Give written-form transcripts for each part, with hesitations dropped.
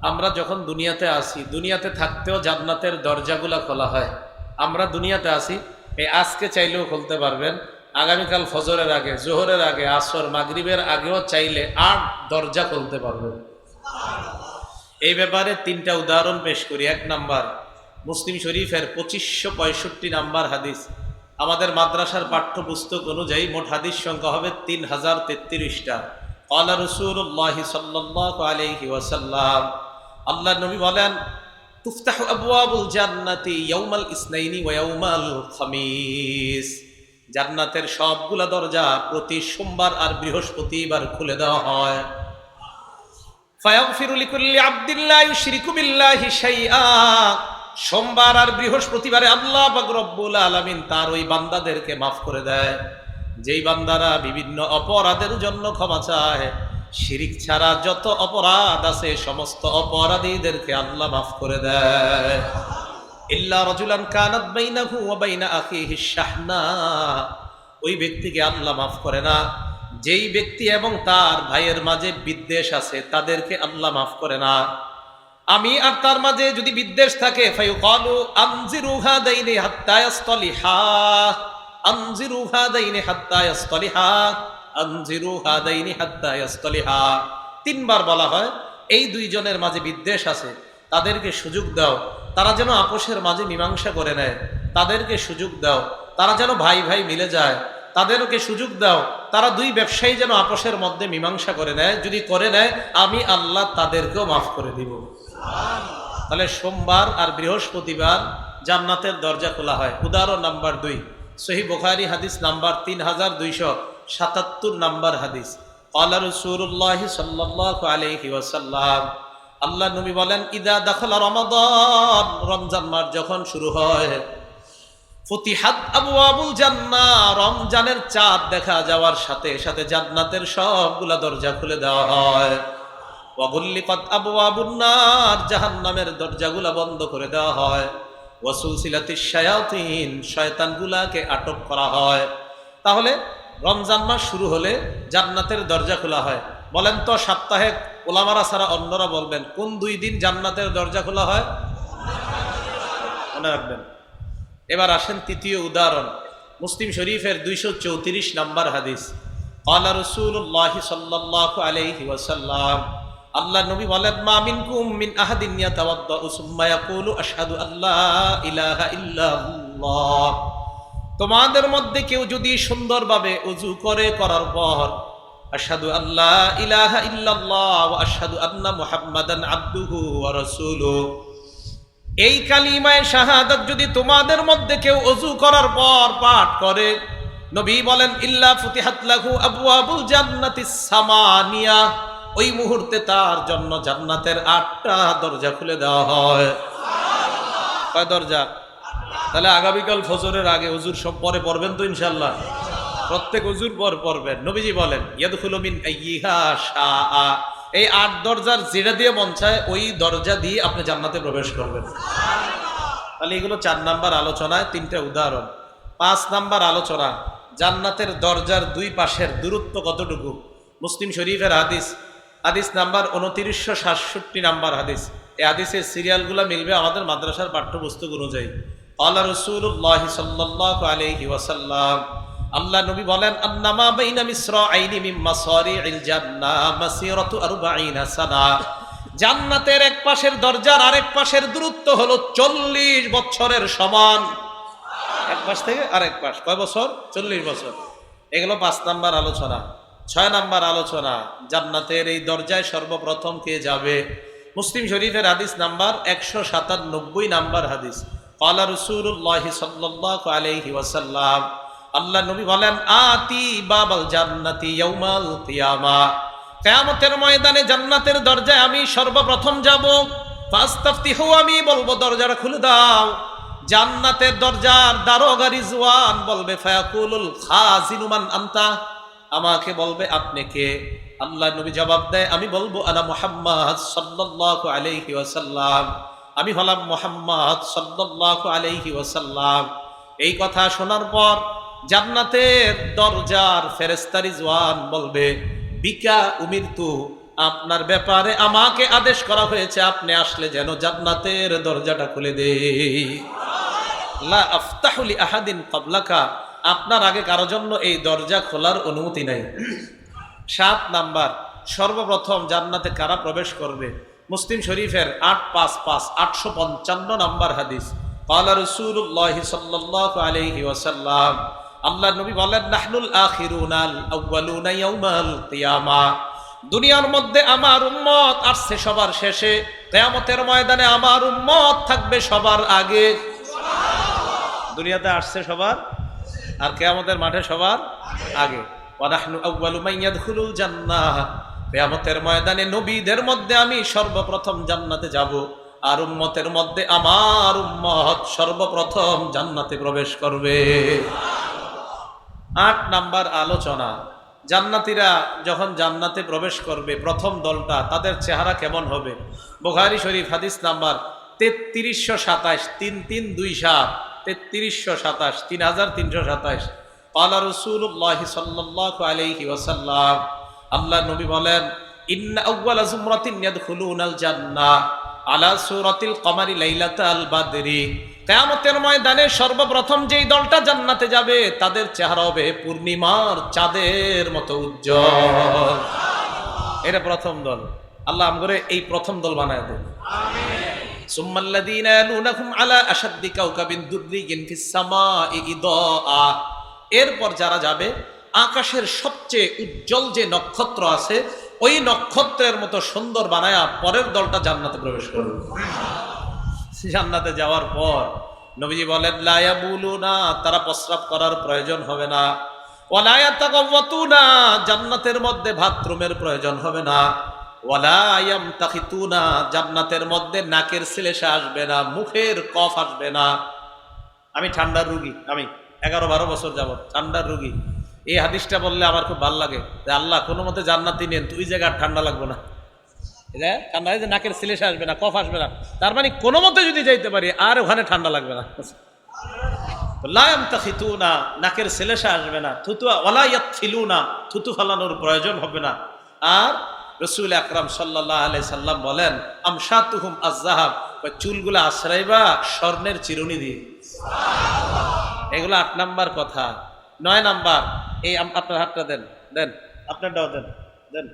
আমরা যখন দুনিয়াতে আসি, দুনিয়াতে থাকতেও জান্নাতের দরজাগুলা খোলা হয়। আমরা দুনিয়াতে আসি, এই আজকে চাইলেও খুলতে পারবেন, আগামীকাল ফজরের আগে, জোহরের আগে, আসর, মাগরিবের আগেও চাইলে ৮ দরজা খুলতে পারবেন। এই ব্যাপারে ৩টা উদাহরণ পেশ করি। ১ নাম্বার, মুসলিম শরীফের ২৫৬৫ নাম্বার হাদিস। আমাদের মাদ্রাসার পাঠ্যপুস্তক অনুযায়ী মোট হাদিস সংখ্যা হবে ৩০৩৩টা। ক্বালা রাসূলুল্লাহ সাল্লাল্লাহু আলাইহি ওয়াসাল্লাম, আল্লাহর নবী বলেন, তুফতাহু আবওয়াবুল জান্নাতি ইয়াউমাল ইসনাইনি ওয়া ইয়াউমাল খামিস। জান্নাতের সবগুলা দরজা প্রতি সোমবার আর বৃহস্পতিবার খুলে দেওয়া হয়। ফায়াগফিরু লিকুল্লি আবদিন লা ইউশরিকু বিল্লাহি শাইআ। সোমবার আর বৃহস্পতিবারে আল্লাহ পাক রব্বুল আলামিন তার ওই বান্দাদেরকে মাফ করে দেয়, যেই বান্দারা বিভিন্ন অপরাধের জন্য ক্ষমা চায়। শিরিক ছাড়া যত অপরাধ আছে সমস্ত অপরাধীদেরকে আল্লাহ মাফ করে দেয়। ইল্লা রাজুলান কানাত বাইনাহু ওয়া বাইনা আখিহি শাহনা। ওই ব্যক্তিকে আল্লাহ মাফ করে না যেই ব্যক্তি এবং তার ভাইয়ের মাঝে বিদ্বেষ আছে, তাদেরকে আল্লাহ মাফ করে না। আমি আর তার মাঝে যদি বিদ্বেষ থাকে, ফায়ুকালু আনজিরু হাদাইনি হাত্তা ইয়াসতালিহা, আনজিরু হাদাইনি হাত্তা ইয়াসতালিহা, আনজিরু হাদাইনি হাত্তা ইয়াসতালিহা। ৩ বার বলা হয় এই দুইজনের মাঝে বিদ্বেষ আছে, তাদেরকে সুযোগ দাও, তারা যেন আপোষের মাঝে মীমাংসা করে নেয়। তাদেরকে সুযোগ দাও, তারা যেন ভাই ভাই মিলে যায়। তাদেরকে সুযোগ দাও, তারা দুই ব্যবসায়ী যেন আপোষের মধ্যে মীমাংসা করে নেয়। যদি করে নেয়, আমি আল্লাহ তাদেরকেও মাফ করে দিব। তাহলে সোমবার আর বৃহস্পতিবার জান্নাতের দরজা খোলা হয়। উদাহরণ নাম্বার ২, সহিহ বুখারী হাদিস নাম্বার ৩২৭৭ নাম্বার হাদিস। ক্বালা রাসূলুল্লাহ সাল্লাল্লাহু আলাইহি ওয়াসাল্লাম, আল্লাহ নবী বলেন, ইদা দাখালা রমাদান, রমজান মাস যখন শুরু হয়, ফুতিহাত আবওয়াবুল জান্নাহ, রমজানের চাঁদ দেখা যাওয়ার সাথে সাথে জান্নাতের সবগুলা দরজা খুলে দেওয়া হয়। ওয়া গুল্লিকাত আবওয়াবুন নার, জাহান্নামের দরজাগুলা বন্ধ করে দেওয়া হয়। ওয়া সুলসিলাতিশ শায়াতিন, শয়তানগুলাকে আটক করা হয়। তাহলে রমজান মাস শুরু হলে জান্নাতের দরজা খোলা হয়। বলেন তো, সপ্তাহে ওলামারা ছাড়া অন্যরা বলবেন কোন 2 দিন জান্নাতের দরজা খোলা হয়? মনে রাখবেন। এবার আসেন তৃতীয় উদাহরণ, মুসলিম শরীফের ২৩৪ নাম্বার হাদিস। ক্বালা রাসূলুল্লাহ সাল্লাল্লাহু আলাইহি ওয়াসাল্লাম, আল্লাহ নবী বলেন, মা মিনকুম মিন আহাদিন ইয়াতাওয়াদ্দাউ সুম্মা ইয়াকুলু আশহাদু আল্লা ইলাহা ইল্লাল্লাহ। তোমাদের মধ্যে কেউ যদি সুন্দরভাবে ওযু করে, করার পর আশহাদু আল্লা ইলাহা ইল্লাল্লাহ ওয়া আশহাদু আন্না মুহাম্মাদান আবদুহু ওয়া রাসূলুহু, এই কালিমায়ে শাহাদাত যদি তোমাদের মধ্যে কেউ ওযু করার পর পাঠ করে, নবী বলেন, ইল্লা ফুতিহাত লাহু আবওয়াবুল জান্নাতিস সামানিয়া, ওই মুহূর্তে তার জন্য জান্নাতের 8টা দরজা খুলে দেওয়া হয়। কয় দরজা? তাহলে আগামীকাল ফজরের আগে ওযুর সব পরে পড়বেন তো ইনশাআল্লাহ? প্রত্যেক ওযুর পর পড়বেন। নবীজি বলেন, ইয়াদখুলু মিন আইয়িহা শাআ, এই 8 দরজার যেটা দিয়ে মন চায় ওই দরজা দিয়ে আপনি জান্নাতে প্রবেশ করবেন। তাহলে এগুলো 4 নাম্বার আলোচনায় 3টা উদাহরণ। 5 নাম্বার আলোচনা, জান্নাতের দরজার 2 পাশের দূরত্ব কতটুকু। মুসলিম শরীফের হাদিস, হাদিস নাম্বার ২৯৬৭ নাম্বার হাদিস। এই হাদিসের সিরিয়ালগুলো মিলবে আমাদের মাদ্রাসার পাঠ্যপুস্তক অনুযায়ী। ক্বালা রাসূলুল্লাহ সাল্লাল্লাহু আলাইহি ওয়াসাল্লাম, আল্লাহ নবী বলেন, আন্নামা বাইনা মিসরাইনি মিন মাসারিইল জান্নাহ মাসিরাতু ৪০ সানা। জান্নাতের এক পাশের দরজার আরেক পাশের দূরত্ব হলো ৪০ বছরের সমান। এক পাশ থেকে আরেক পাশ কয় বছর? ৪০ বছর। এগুলো 5 নাম্বার আলোচনা। 6 নাম্বার আলোচনা, জান্নাতের এই দরজায় সর্বপ্রথম কে যাবে। মুসলিম শরীফের হাদিস নাম্বার ১৯৭ নাম্বার হাদিস। ক্বালা রাসূলুল্লাহ সাল্লাল্লাহু আলাইহি ওয়াসাল্লাম, আল্লাহ নবী বলেন, আতি বাবাল জান্নাতি ইয়াউমাল কিয়ামা, কিয়ামতের ময়দানে জান্নাতের দরজায় আমি সর্বপ্রথম যাব। ফাস্তাফতিহু, আমি বলবো দরজাটা খুলে দাও। জান্নাতের দরজার দারোগা রিজওয়ান বলবে, ফায়াকুলুল খাজিনু মান আনতা, আমাকে বলবে আপনি কে। আল্লাহ নবী জবাব দেয়, আমি বলবো আনা মুহাম্মদ সাল্লাল্লাহু আলাইহি ওয়াসাল্লাম, আমি হলাম মুহাম্মদ সাল্লাল্লাহু আলাইহি ওয়াসাল্লাম। এই কথা শোনার পর জান্নাতের দরজার ফেরেশতা রিজওয়ান বলবে, বিকা উমিরতু, আপনার ব্যাপারে আমাকে আদেশ করা হয়েছে, আপনি আসলে যেন জান্নাতের দরজাটা খুলে দেই। লা আফতাহু লি আহাদিন ক্বাবলাকা, আপনার আগে কারো জন্য এই দরজা খোলার অনুমতি নাই। 7 নাম্বার, সর্বপ্রথম জান্নাতে কারা প্রবেশ করবে? মুসলিম শরীফের 855 855 নাম্বার হাদিস। ক্বালা রাসূলুল্লাহ সাল্লাল্লাহু আলাইহি ওয়াসাল্লাম, আল্লাহর নবী বলেন, নাহনুল আখিরুনাল আউয়ালুনা ইয়াউমাল কিয়ামা, দুনিয়ার মধ্যে আমার উম্মত আসছে সবার শেষে, কিয়ামতের ময়দানে আমার উম্মত থাকবে সবার আগে। দুনিয়াতে আসছে সবার, আর কিয়ামতের মাঠে সবার আগে। ওয়া নাহনু আউয়ালু মান ইয়াদখুলুল জান্নাহ, কিয়ামতের ময়দানে নবীদের মধ্যে আমি সর্বপ্রথম জান্নাতে যাব, আর উম্মতের মধ্যে আমার উম্মত সর্বপ্রথম জান্নাতে প্রবেশ করবে। 8 নাম্বার আলোচনা, জান্নাতীরা যখন জান্নাতে প্রবেশ করবে প্রথম দলটা, তাদের চেহারা কেমন হবে? বুখারী শরীফ হাদিস নাম্বার 3327 3327 3327 3327। ক্বালা রাসূলুল্লাহ সাল্লাল্লাহু আলাইহি ওয়াসাল্লাম, আল্লাহর নবী বলেন, ইন্না আউওয়ালা যুমরাতিন ইয়াদখুলুনাল জান্নাহ আলা সূরাতিল কমারি লাইলাতাল বাদরি, কিয়ামতের ময়দানে সর্বপ্রথম যেই দলটা জান্নাতে যাবে তাদের চেহারা হবে পূর্ণিমার চাঁদের মতো উজ্জ্বল। এটা প্রথম দল। আল্লাহ আমগরে এই প্রথম দল বানায় দেন, আমিন। সুম্মাল্লাযীনা ইয়ালুনাহুম আলা আশাদ্দি কাওকাবিন দুররিয়িন ফিস সামাই ইদাআ, এরপর যারা যাবে আকাশের সবচেয়ে উজ্জ্বল যে নক্ষত্র আছে ওই নক্ষত্রের মতো সুন্দর বানায়া পরের দলটা জান্নাতে প্রবেশ করবে। জান্নাতে যাওয়ার পর নবীজি বলেন, লা ইয়াবুলুনা, তারা প্রস্রাব করার প্রয়োজন হবে না। ওয়ালা ইয়াতাগাওয়াতুনা, জান্নাতের মধ্যে বাথরুমের প্রয়োজন হবে না। ওয়ালা ইয়ামতাখিতুনা, জান্নাতের মধ্যে নাকের শ্লেষা আসবে না, মুখের কফ আসবে না। আমি ঠান্ডার রোগী, আমি 11-12 বছর যাবত ঠান্ডার রোগী। এই হাদিসটা বললে আমার খুব ভালো লাগে যে আল্লাহ কোনো মতে জান্নাতি নেন, তুই জায়গা ঠান্ডা লাগবে না, ঠান্ডা যে নাকের শ্লেষা আসবে না, কফ আসবে না, তার মানে কোনো মতে যদি যাইতে পারি আর ওখানে ঠান্ডা লাগবে না। লা ইয়ামতাখিতুনা, নাকের শ্লেষা আসবে না। ওয়ালা ইয়াতফিলুনা, থুতু ফালানোর প্রয়োজন হবে না। আর রাসূল আকরাম সাল্লাল্লাহু আলাইহি সাল্লাম বলেন, আমশাতুহুম আয-যাহাব, চুলগুলো আশ্রাইবা স্বর্ণের চিরুনি দিয়ে। এগুলো 8 নাম্বার কথা। 9 নাম্বার, এই আপনার হাতটা দেন, দেন আপনারটাও দেন, দেন,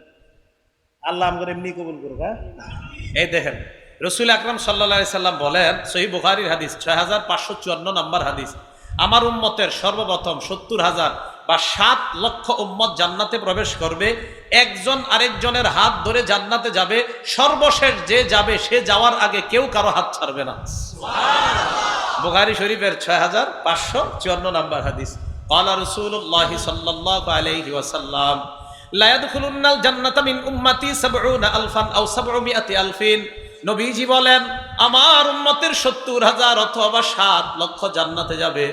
আল্লাহ আমাদের এমনি কবুল করুক। এই দেখেন, রাসূল আকরাম সাল্লাল্লাহু আলাইহি সাল্লাম বলেন, সহিহ বুখারীর হাদিস 6554 নাম্বার হাদিস, আমার উম্মতের সর্বপ্রথম 70,000 বা 7 লক্ষ উম্মত জান্নাতে প্রবেশ করবে, একজন আরেকজনের হাত ধরে জান্নাতে যাবে, সর্বশেষ যে যাবে সে যাওয়ার আগে কেউ কারো হাত ছাড়বে না। সুবহানাল্লাহ। বুখারী শরীফের 6554 নাম্বার হাদিস। ক্বালা রাসূলুল্লাহ সাল্লাল্লাহু আলাইহি ওয়াসাল্লাম, লা ইয়াদখুলুন্নাল জান্নাতা মিন উম্মতি 70,000 আও 700,000। নবীজি বলেন, আমার উম্মতের 70,000 অথবা 7 লক্ষ জান্নাতে যাবে।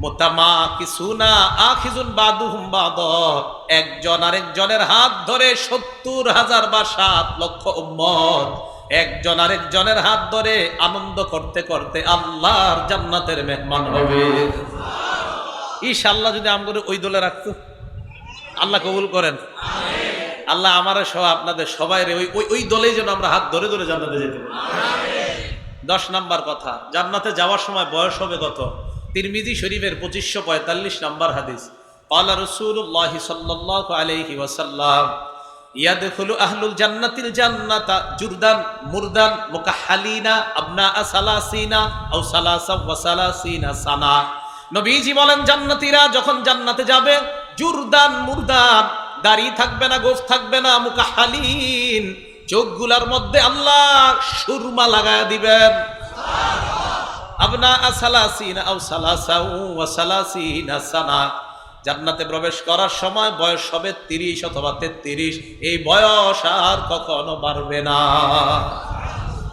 মুতামাকিসুনা আখিজুন বাদুহুম বাদা, একজন আরেকজনের হাত ধরে 70,000 বা 7 লক্ষ উম্মত একজন আরেকজনের হাত ধরে আনন্দ করতে করতে আল্লাহর জান্নাতের মেহমান হবে। ইনশাআল্লাহ যদি আমগরে ওই দলে রাখতো, আল্লাহ কবুল করেন, আমিন। আল্লাহ আমারে সহ আপনাদের সবাই ওই দলেই যেন আমরা হাত ধরে ধরে জান্নাতে যেতে পারি, আমিন। 10 নাম্বার কথা, জান্নাতে যাওয়ার সময় বয়স হবে কত? তিরমিজি শরীফের 2545 নাম্বার হাদিস। ক্বালা রাসূলুল্লাহ সাল্লাল্লাহু আলাইহি ওয়াসাল্লাম, ইয়াদখুলু আহলুল জান্নাতিল জান্নাতা জুরদান মুরদান মুকাহহালিনা আবনা সালাসিনা আও সালাসা ওয়া সালাসিনা সানা। নবীজি বলেন, জান্নাতীরা যখন জান্নাতে যাবে, জুরদান মুরদান, দাড়ি থাকবে না, গোঁফ থাকবে না, মুকাহহালিন, চোখগুলার মধ্যে আল্লাহ সুরমা লাগায়া দিবেন। আবনা সালাসিনা আও সালাসা ওয়া সালাসিনা সানা, জান্নাতে প্রবেশ করার সময় বয়স হবে 30 অথবা 33। এই বয়স আর কখনো বাড়বে না।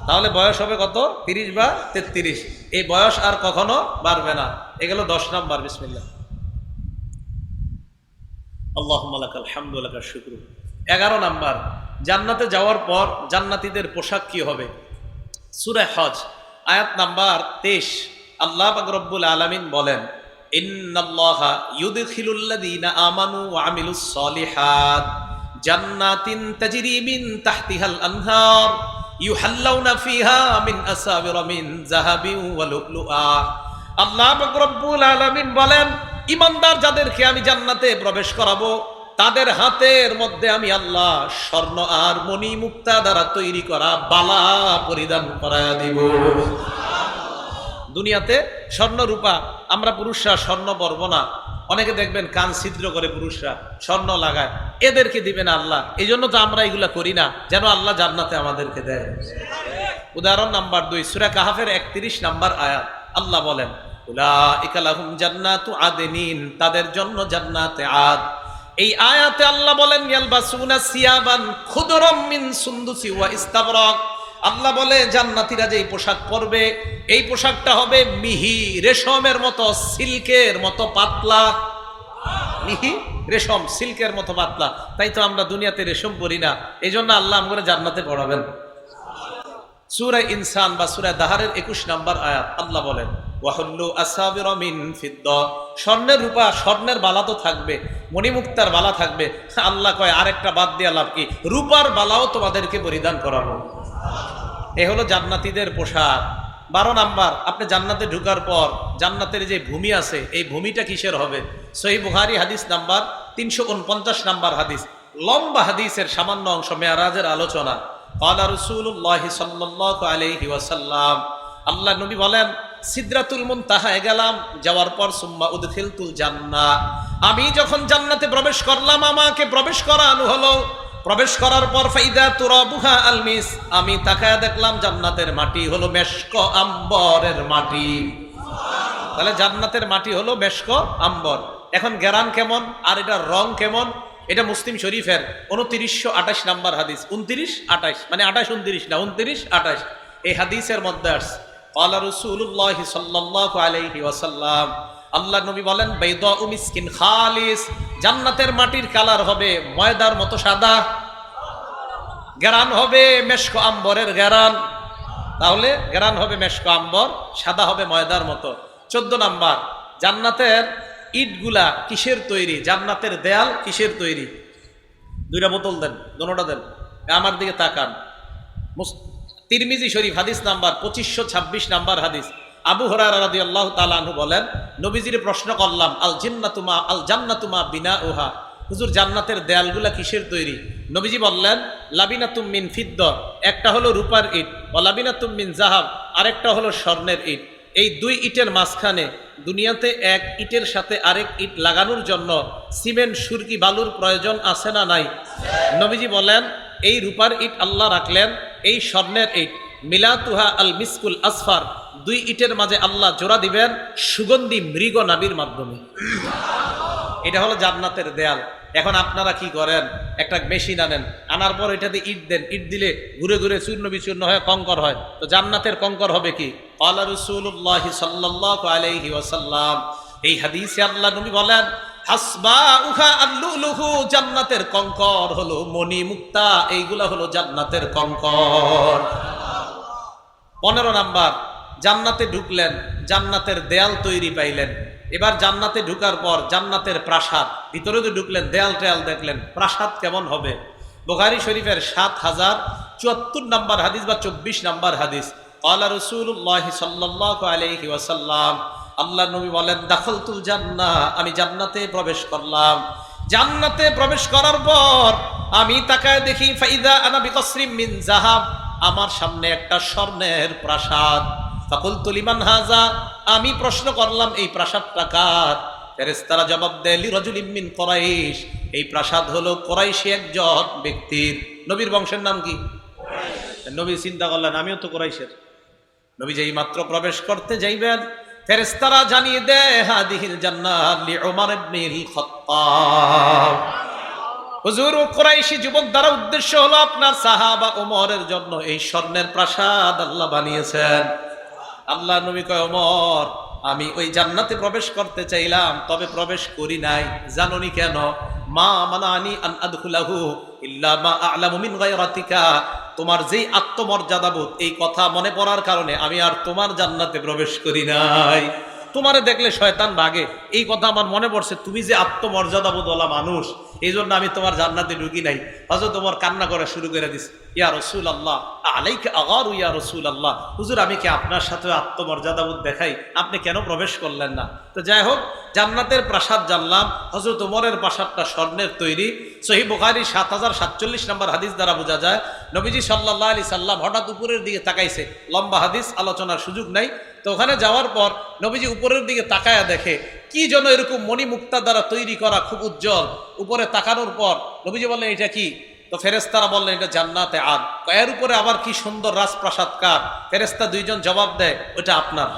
তাহলে বয়স হবে কত? 30 বা 33। এই বয়স আর কখনো বাড়বে না। এগুলো 10 নাম্বার। বিসমিল্লাহ। আল্লাহুম্মা লাকাল হামদু ওয়া লাকাশ শুকরু। 11 নাম্বার, জান্নাতে যাওয়ার পর জান্নাতীদের পোশাক কি হবে? সূরা হজ আয়াত নাম্বার 23, আল্লাহ পাক রব্বুল আলামিন বলেন, ইন্নাল্লাহা ইউদখিলুল্লাযীনা আমানু ওয়া আমিলুস সলিহাত, জান্নাতিন তাজরি মিন তাহতিহাল আনহার ইউহাল্লাউনা ফিহা মিন আসাবিরা মিন যাহাবিন ওয়া লুলুআ। আল্লাহ পাক রব্বুল আলামিন বলেন, ঈমানদার যাদেরকে আমি জান্নাতে প্রবেশ করাবো তাদের হাতের মধ্যে আমি আল্লাহ স্বর্ণ আর মণি মুক্তা দ্বারা তৈরি করা বালা পরিধান করায়া দিব। দুনিয়াতে স্বর্ণ রূপা আমরা পুরুষরা স্বর্ণ পরব না, অনেকে দেখবেন কান ছিদ্র করে পুরুষরা স্বর্ণ লাগায়, এদেরকে দিবে না আল্লাহ। এই জন্য তো আমরা এগুলা করি না, যেন আল্লাহ জান্নাতে আমাদেরকে দেয়। উদাহরণ নাম্বার 2, সূরা কাহাফের 31 নাম্বার আয়াত। আল্লাহ বলেন, উলাইকা লাহুম জান্নাতু আদনিন, তাদের জন্য জান্নাতে আদ। এই আয়াতে আল্লাহ বলেন, ইয়ালবাসুনা সিয়াবান খুদরাম মিন সুন্দুসি ওয়া ইস্তাবরাক। আল্লাহ বলে জান্নাতীরা যেই পোশাক পরবে এই পোশাকটা হবে মিহি রেশমের মতো, সিল্কের মতো পাতলা। মিহি রেশম সিল্কের মতো পাতলা। তাই তো আমরা দুনিয়াতে রেশম পরি না, এই জন্য আল্লাহ আমাদের জান্নাতে পড়াবেন। সূরা ইনসান বা সূরা দাহারের 21 নাম্বার আয়াত আল্লাহ বলেন, ওয়াহুল্লু আসাবিরা মিন ফিদ্দা, স্বর্ণের রূপা স্বর্ণের বালা তো থাকবে, মণিমুক্তার বালা থাকবে। আল্লাহ কয় আরেকটা বাদ দিয়ে লাভ কি, রূপার বালাও তোমাদেরকে পরিধান করাবো। এ হলো জান্নাতীদের পোশাক। 12 নাম্বার, আপনি জান্নাতে ঢুকার পর জান্নাতের যে ভূমি আছে এই ভূমিটা কিসের হবে? সহিহ বুখারী হাদিস নাম্বার 349 নাম্বার হাদিস, লম্বা হাদিসের সামান্য অংশ, মেরাজের আলোচনা। ক্বালা রাসূলুল্লাহ সাল্লাল্লাহু আলাইহি ওয়াসাল্লাম, আল্লাহ নবী বলেন, সিদরাতুল মুনতাহায় গেলাম, যাওয়ার পর সুম্মা উদখিলতুল জান্নাহ, আমি যখন জান্নাতে প্রবেশ করলাম আমাকে প্রবেশ করানো হলো। প্রবেশ করার পর ফাইদা তুরাবুহা আলমিস, আমি তাকায়া দেখলাম জান্নাতের মাটি হলো মেশক আম্বরের মাটি। তাহলে জান্নাতের মাটি হলো মেশক আম্বর। এখন ঘেরান কেমন আর এটার রং কেমন? এটা মুসলিম শরীফের 2928 নাম্বার হাদিস। 29-28 মানে 28-29 না, 29-28 এই হাদিসের মধ্যে আসছে। ক্বালা রাসূলুল্লাহ সাল্লাল্লাহু আলাইহি ওয়াসাল্লাম, আল্লাহ নবী বলেন, বাইদাউ মিসকিন খালিস, জান্নাতের মাটির কালার হবে ময়দার মতো সাদা, ঘেরান হবে মেশক আম্বরের ঘেরান। তাহলে ঘেরান হবে মেশক আম্বর, সাদা হবে ময়দার মতো। 14 নাম্বার, জান্নাতের ইটগুলা কিসের তৈরি? জান্নাতের দেয়াল কিসের তৈরি? 2টা বোতল দেন, দোনোটা দেন, আমার দিকে তাকান। তিরমিজি শরীফ হাদিস নাম্বার 2526 নাম্বার হাদিস। আবু হুরায়রা রাদিয়াল্লাহু তাআলা আনহু বলেন, নবীজির প্রশ্ন করলাম, আল জান্নাতু মা বিনাউহা, হুজুর জান্নাতের দেয়ালগুলা কিসের তৈরি? নবীজি বললেন, লাবিনাতুম মিন ফিদ্দা, একটা হলো রূপার ইট, ওয়া লাবিনাতুম মিন যাহাব, আরেকটা হলো স্বর্ণের ইট। এই 2 ইটের মাঝখানে দুনিয়াতে এক ইটের সাথে আরেক ইট লাগানোর জন্য সিমেন্ট, সুরকি, বালুর প্রয়োজন আছে না নাই? নবীজি বলেন, এই রূপার ইট আল্লাহ রাখলেন, এই স্বর্ণের ইট মিলাতুহা আল মিসকুল আসফার, 2 ইটের মাঝে আল্লাহ জোড়া দিবেন সুগন্ধি মৃগ নাবির মাধ্যমে। এটা হলো জান্নাতের দেয়াল। এখন আপনারা কি করেন? একটা মেশিন আনেন, আনার পর এটাতে ইট দেন, ইট দিলে ঘুরে ঘুরে চূর্ণ বিচূর্ণ হয়, কঙ্কর হয়। তো জান্নাতের কঙ্কর হবে কি? ক্বালা রাসূলুল্লাহ সাল্লাল্লাহু আলাইহি ওয়াসাল্লাম, এই হাদিসে আল্লাহ নবী বলেন, হাসবাউহা আল-লুলুহু, জান্নাতের কঙ্কর হলো মণি মুক্তা, এইগুলা হলো জান্নাতের কঙ্কর। 15 নাম্বার, জান্নাতে ঢুকলেন, জান্নাতের দেয়াল তৈরি পাইলেন। এবার জান্নাতে ঢুকার পর জান্নাতের প্রাসাদ, ভিতরে তো ঢুকলেন, দেয়াল টেয়াল দেখলেন, প্রাসাদ কেমন হবে? বুখারী শরীফের 7074 নাম্বার হাদিস বা 24 নাম্বার হাদিস। ক্বালা রাসূলুল্লাহ সাল্লাল্লাহু আলাইহি ওয়াসাল্লাম, আল্লাহ নবী বলেন, দাখালতুল জান্নাহ, আমি জান্নাতে প্রবেশ করলাম। জান্নাতে প্রবেশ করার পর আমি তাকায় দেখি, ফাইদা আনা বিকসরিম মিন যাহাব, আমার সামনে একটা স্বর্ণের প্রাসাদ। ফাকুলতু লিমান হাযা, আমি প্রশ্ন করলাম এই প্রাসাদটা কার? ফেরেশতারা জবাব দেয়, লিরাজুলিম মিন কুরাইশ, এই প্রাসাদ হলো কুরাইশি একজন ব্যক্তির। নবীর বংশের নাম কি? নবী চিন্তা করলেন, আমিও তো কুরাইশের। নবী যেই মাত্র প্রবেশ করতে যাইবেন, ফেরেশতারা জানিয়ে দেয়, হাদিহিল জান্নাহ লিউমর ইবনিল খাত্তাব, হুজুর কুরাইশি যুবক দ্বারা উদ্দেশ্য হলো আপনার সাহাবা ওমরের জন্য এই স্বর্ণের প্রাসাদ আল্লাহ বানিয়েছেন। আল্লাহ নবী কয়, ওমর, আমি ওই জান্নাতে প্রবেশ করতে চাইলাম, তবে প্রবেশ করি নাই। জানোনি কেন? মা মানানি আন আদখুলাহু ইল্লা মা আ'লামু মিন গায়রাতিকা, তোমার যেই আত্মমর্যাদাবোধ, এই কথা মনে পড়ার কারণে আমি আর তোমার জান্নাতে প্রবেশ করি নাই। তোমারে দেখলে শয়তান ভাগে, এই কথা আমার মনে পড়ছে, তুমি যে আত্মমর্যাদাবোধওয়ালা মানুষ, এই জন্য আমি তোমার জান্নাতে ঢুকি নাই। হযরত ওমর কান্না করা শুরু করে দিস, ইয়া রাসূলুল্লাহ আলাইকা আগারু ইয়া রাসূলুল্লাহ, হুজুর আমি কি আপনার সাথে আত্মমর্যাদাবোধ দেখাই, আপনি কেন প্রবেশ করলেন না? তো যাই হোক, জান্নাতের প্রাসাদ জানলাম। হযরত ওমরের প্রাসাদটা স্বর্ণের তৈরি। সহিহ বুখারী 7047 নম্বর হাদিস দ্বারা বোঝা যায় নবীজি সাল্লাল্লাহু আলাইহি সাল্লাম হঠাৎ উপরের দিকে তাকাইছে। লম্বা হাদিস, আলোচনার সুযোগ নাই। তো ওখানে যাওয়ার পর নবীজি উপরের দিকে তাকায়া দেখে কি যেন এরকম মণিমুক্তা দ্বারা তৈরি করা, খুব উজ্জ্বল। উপরে তাকানোর পর নবীজি বললেন এটা কি? তো ফেরেশতারা বললেন এটা জান্নাতে আদ। এর উপরে আবার কি সুন্দর রাজপ্রাসাদ কার? ফেরেশতা দুইজন জবাব দেয় ওটা আপনার।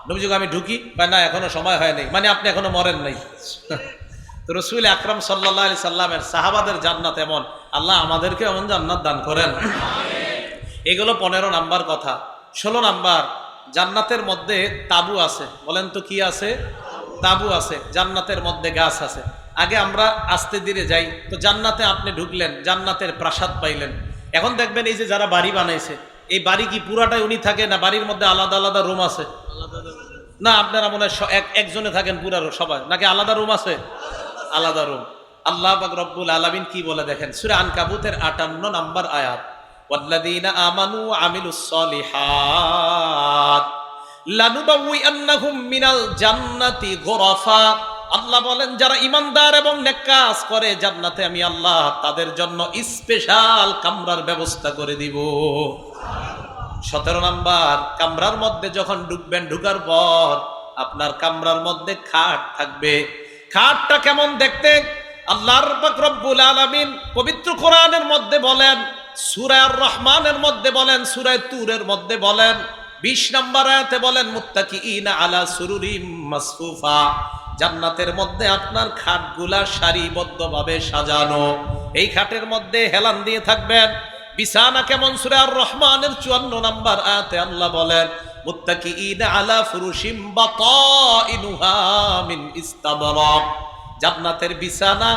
নবীজি আমি ঢুকি বা না, এখনো সময় হয়নি, মানে আপনি এখনো মরেন নাই। তো রাসূল আকরাম সাল্লাল্লাহু আলাইহি সাল্লামের সাহাবাদের জান্নাত এমন, আল্লাহ আমাদেরকে এমন জান্নাত দান করেন। এগুলো 15 নাম্বার কথা। 16 নাম্বার, জান্নাতের মধ্যে তাবু আছে। বলেন তো কি আছে? তাবু আছে। জান্নাতের মধ্যে গাছ আছে। আগে আমরা আস্তে ধীরে যাই। তো জান্নাতে আপনি ঢুকলেন, জান্নাতের প্রাসাদ পাইলেন। এখন দেখবেন এই যে যারা বাড়ি বানাইছে, এই বাড়ি কি পুরাটাই উনি থাকে, না বাড়ির মধ্যে আলাদা আলাদা রুম আছে? না, আপনারা মনে হয় একজনে থাকেন পুরা সবাই, নাকি আলাদা রুম আছে? আলাদা রুম। আল্লাহ পাক রব্বুল আলামিন কি বলে দেখেন, সূরা আনকাবুতের 58 নাম্বার আয়াত, ওয়াল্লাযীনা আমানু ওয়া আমিলুস সলিহাত লানুবাউইআন্নাহুম মিনাল জান্নাতি গুরাফা। আল্লাহ বলেন যারা ঈমানদার এবং নেক কাজ করে, জান্নাতে আমি আল্লাহ তাদের জন্য স্পেশাল কামরার ব্যবস্থা করে দিব। 17 নাম্বার, কামরার মধ্যে যখন ঢুকবেন, ঢুকার পর আপনার কামরার মধ্যে খাট থাকবে। খাটটা কেমন দেখতে? আল্লাহর পাক রব্বুল আলামিন পবিত্র কোরআনের মধ্যে বলেন, সূরা আর রহমানের মধ্যে বলেন, সূরা তুরের মধ্যে বলেন, 20 নম্বর আয়াতে বলেন মুত্তাকিইনা আলা সুরুরিম মাসফুফা। জান্নাতের মধ্যে আপনার খাটগুলা সারিবদ্ধভাবে সাজানো। এই খাটের মধ্যে হেলান দিয়ে থাকবেন। বিছানা কেমন? সূরা আর রহমানের 54 নম্বর আয়াতে আল্লাহ বলেন মুত্তাকিইনা আলা ফুরুশিম বাতাইনুহা মিন ইস্তাবরাক। জান্নাতের বিছানা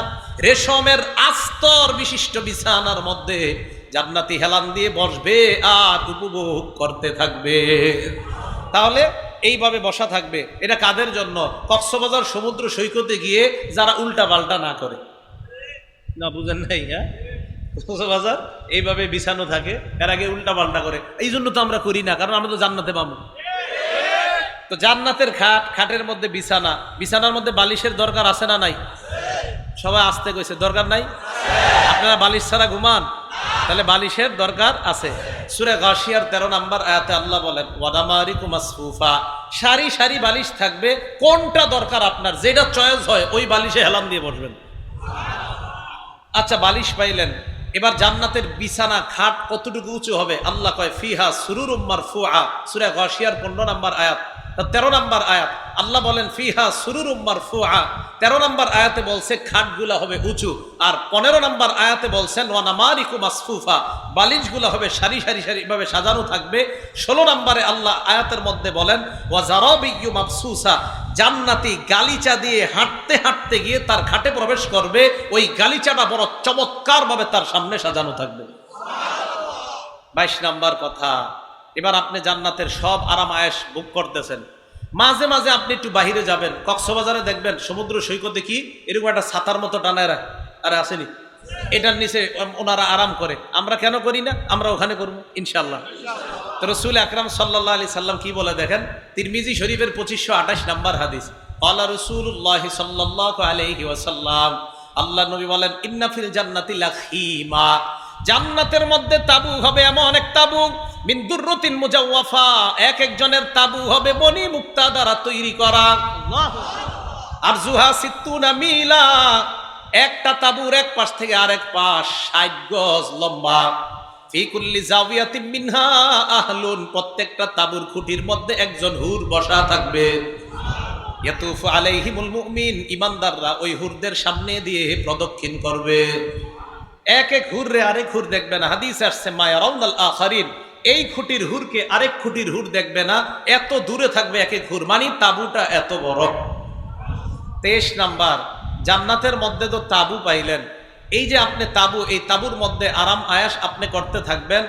রেশমের আস্তর বিশিষ্ট বিছানার মধ্যে জান্নাতি হেলান দিয়ে বসবে আর উপভোগ করতে থাকবে। তাহলে এইভাবে বসা থাকবে। এটা কাদের জন্য? কক্সবাজার সমুদ্র সৈকতে গিয়ে যারা উল্টা পাল্টা না করে। না বুঝেন নাই? হ্যাঁ, কক্সবাজার এইভাবে বিছানো থাকে, এর আগে উল্টা পাল্টা করে। এই জন্য তো আমরা করি না, কারণ আমরা তো জান্নাতে পাবো। তো জান্নাতের খাট, খাটের মধ্যে বিছানা, বিছানার মধ্যে বালিশের দরকার আছে না নাই? সবাই আসতে কইছে দরকার নাই? আপনারা বালিশ ছাড়া ঘুমান? তাহলে বালিশের দরকার আছে। সূরা গাশিয়ার 13 নম্বর আয়াতে আল্লাহ বলেন ওয়াদামারিকু মাসফুফা। সারি সারি বালিশ থাকবে। কোনটা দরকার আপনার, যেটা চয়েস হয় ওই বালিশে হেলান দিয়ে বসবেন। আচ্ছা, বালিশ পাইলেন। এবার জান্নাতের বিছানা খাট কতটুকু উঁচু হবে? আল্লাহ কয় ফিহা সুরুরুম মারফুআ। সূরা গাশিয়ার 15 নম্বর আয়াত, 13 নম্বর আয়াত আল্লাহ বলেন ফিহা সুরুরুম মারফুআ। 13 নম্বর আয়াতে বলছে খাটগুলা হবে উঁচু, আর 15 নম্বর আয়াতে বলছেন ওয়ানামারিকু মাসফুফা, বালিশগুলা হবে সারি সারি সারি ভাবে সাজানো থাকবে। 16 নম্বরে আল্লাহ আয়াতের মধ্যে বলেন ওয়াজারাবিয়্যু মাবসুসা। জান্নাতি গালিচা দিয়ে হাঁটতে হাঁটতে গিয়ে তার খাটে প্রবেশ করবে, ওই গালিচাটা বড় চমৎকার ভাবে তার সামনে সাজানো থাকবে। 22 নম্বর কথা, এবার আপনি জান্নাতের সব আরাম আয়েশ ভোগ করতেছেন। মাঝে মাঝে আপনি একটু বাহিরে যাবেন, কক্সবাজারে দেখবেন সমুদ্র সৈকতে কি এরকম একটা ছাতার মতো টানায় রাখে, আরে আসেনি, এটার নিচে ওনারা আরাম করে। আমরা কেন করি না? আমরা ওখানে করবো ইনশাল্লাহ। তো রাসূল আকরাম সাল্লাল্লাহু আলাইহি সাল্লাম কি বলে দেখেন, তিরমিজি শরীফের 2528 নম্বর হাদিস, ক্বালা রাসূলুল্লাহ সাল্লাল্লাহু আলাইহি ওয়াসাল্লাম, আল্লাহ নবী বলেন ইন্না ফিল জান্নাতি লাখিমা। জান্নাতের মধ্যে তাবু হবে, এমন এক তাবু মিন দুররাতিন মুজাওয়াফা, এক একজনের তাবু হবে মণি মুক্তা দ্বারা তৈরি করা। আরজুহা সিত্তুনা মিলা, একটা তাবুর এক পাশ থেকে আরেক পাশ 60 গজ লম্বা। ফি কুল্লি জাওয়াতিন মিনহা আহলুন, প্রত্যেকটা তাবুর খুঁটির মধ্যে একজন হুর বসা থাকবে। ইয়াতুফু আলাইহিমুল মুমিন, ঈমানদাররা ওই হুরদের সামনে দিয়ে প্রদক্ষিণ করবে। এক এক হুররে আরেক হুর দেখবে না। হাদিস আসছে মায়ারাউনাল আখারিন, এই খুঁটির হুরকে আরেক খুঁটির হুর দেখবে না, এত দূরে থাকবে এক এক হুর, মানে তাবুটা এত বড়। 23 নাম্বার, জান্নাতের মধ্যে তো তাবু পাইলেন। এই যে আপনি তাবু, এই তাবুর মধ্যে আরাম আয়াস আপনি করতে থাকবেন।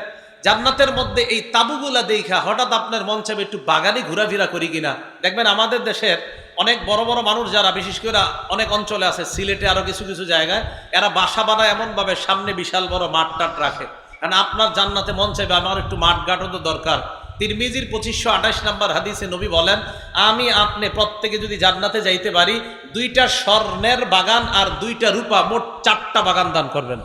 জান্নাতের মধ্যে এই তাবুগুলা দেখা হঠাৎ আপনার মন চাইবে একটু বাগানে ঘোরাফেরা করি কিনা। দেখবেন আমাদের দেশের অনেক বড় বড় মানুষ যারা, বিশেষ করে অনেক অঞ্চলে আছে, সিলেটে আরো কিছু কিছু জায়গায়, এরা বাসা বানায় এমন ভাবে সামনে বিশাল বড় মাঠ টাট রাখে। কারণ আপনার জান্নাতে মন চাইবে আমার একটু মাঠ ঘাটও তো দরকার। তিরমিজির 2528 নম্বর হাদিসে নবী বলেন, আমি আপনি প্রত্যেকে যদি জান্নাতে যাইতে পারি, 2টা স্বর্ণের বাগান আর 2টা রূপা, মোট 4টা বাগান দান করবেন।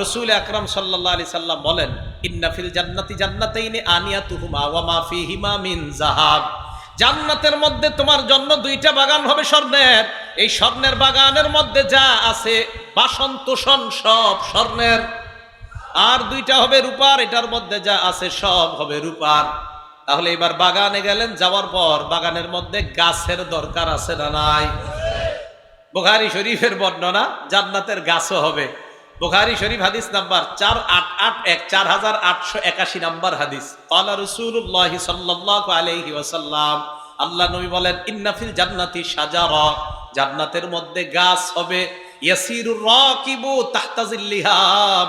রাসূল আকরাম সাল্লাল্লাহু আলাইহি সাল্লাম বলেন, ইন্না ফিল জান্নাতি জান্নাতাইনি আনিয়াতুহুমা ওয়া মা ফীহিমা মিন যাহাব। জান্নাতের মধ্যে তোমার জন্য 2টা বাগান হবে স্বর্ণের। এই স্বর্ণের বাগানের মধ্যে যা আছে বাসন তোষণ সব স্বর্ণের, আর 2টা হবে রূপার, এটার মধ্যে যা আছে সব হবে রূপার। তাহলে এবার বাগানে গেলেন, যাওয়ার পর বাগানের মধ্যে গাছের দরকার আছে না নাই? বুখারী শরীফের বর্ণনা, জান্নাতের গাছও হবে। বুখারী শরীফ হাদিস নাম্বার 4881 নাম্বার হাদিস। ক্বালা রাসূলুল্লাহ সাল্লাল্লাহু আলাইহি ওয়াসাল্লাম, আল্লাহ নবী বলেন, ইন্না ফিল জান্নাতি শাজারা, জান্নাতের মধ্যে গাছ হবে, ইয়াসিরুর রাকিবু তাহতা জিল্লিহা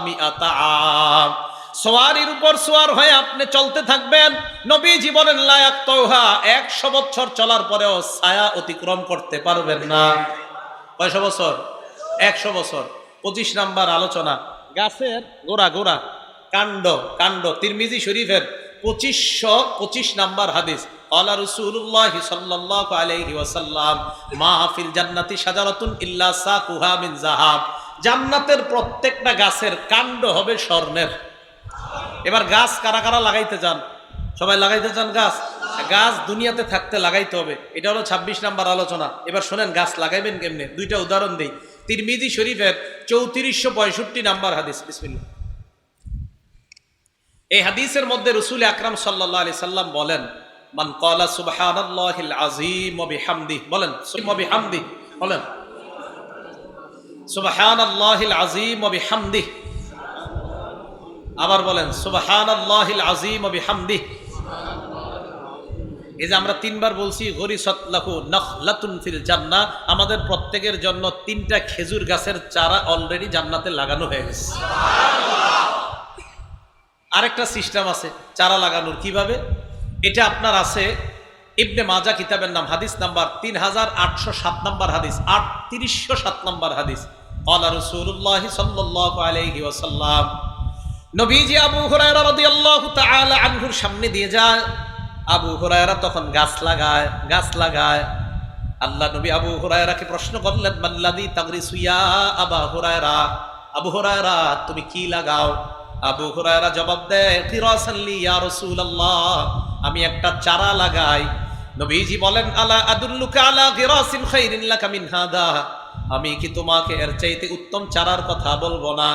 মিআতা আম, সওয়ারির উপর সওয়ার হয়ে আপনি চলতে থাকবেন। নবীজি বলেন, লা ইয়াকতাউহা, 100 বছর চলার পরেও ছায়া অতিক্রম করতে পারবেন না। কয়শো বছর? 100 বছর। 25 নাম্বার আলোচনা, গাছের গোড়া গোড়া, কাণ্ড কাণ্ড। তিরমিজি শরীফের 2525 নাম্বার হাদিস। ক্বালা রাসূলুল্লাহ সাল্লাল্লাহু আলাইহি ওয়াসাল্লাম, মা ফিল জান্নাতি শাজারাতুন ইল্লা সাকুহা মিন যাহাব, জান্নাতের প্রত্যেকটা গাছের কাণ্ড হবে স্বর্ণের। এবার গাছ কারা কারা লাগাইতে চান? সবাই লাগাইতে চান গাছ? গাছ দুনিয়াতে থাকতে লাগাইতে হবে। এটা হলো 26 নাম্বার আলোচনা। এবার শোনেন গাছ লাগাইবেন কেমনে, 2টা উদাহরণ দেই। তিরমিজি শরীফের 3465 নাম্বার হাদিস, বিসমিল্লাহ। এই হাদিসের মধ্যে রাসূল আকরাম সাল্লাল্লাহু আলাইহি সাল্লাম বলেন, মান ক্বালা সুবহানাল্লাহিল আযীম ওয়া বিহামদিহি, বলেন ওয়া বিহামদিহি, বলেন সুবহানাল্লাহিল আযীম ওয়া বিহামদিহি, আবার বলেন সুবহানাল্লাহিল আযীম ওয়া বিহামদিহি। এই যে আমরা 3বার বলছি, গরিসাত লাহু নাখলাতুন ফিল জান্নাহ, আমাদের প্রত্যেকের জন্য 3টা খেজুর গাছের চারা অলরেডি জান্নাতে লাগানো হয়ে গেছে। আরেকটা সিস্টেম আছে চারা লাগানোর, কিভাবে? এটা আপনার আছে ইবনে মাজাহ কিতাবের নাম, হাদিস নাম্বার 3807 নাম্বার হাদিস, 3807 নাম্বার হাদিস। ক্বালা রাসূলুল্লাহ সাল্লাল্লাহু আলাইহি ওয়াসাল্লাম, নবীজি আবু হুরায়রা রাদিয়াল্লাহু তাআলা আনহুর সামনে দিয়ে যায়। আবু হুরায়রা তখন গাছ লাগায়। আল্লাহ নবী আবু হুরায়রাকে প্রশ্ন করলেন, মাল্লাযী তাগরিসু ইয়া আবা হুরায়রা, আবু হুরায়রা তুমি কি লাগাও? আবু হুরায়রা জবাব দেয়, কিরাসান লি ইয়া রাসূলুল্লাহ, আমি একটা চারা লাগাই। নবীজি বলেন, আলা আদুল্লুকা আলা গিরাসিন খাইরিন লাকা মিন হাদা, আমি কি তোমাকে এর চাইতে উত্তম চারার কথা বলবো না?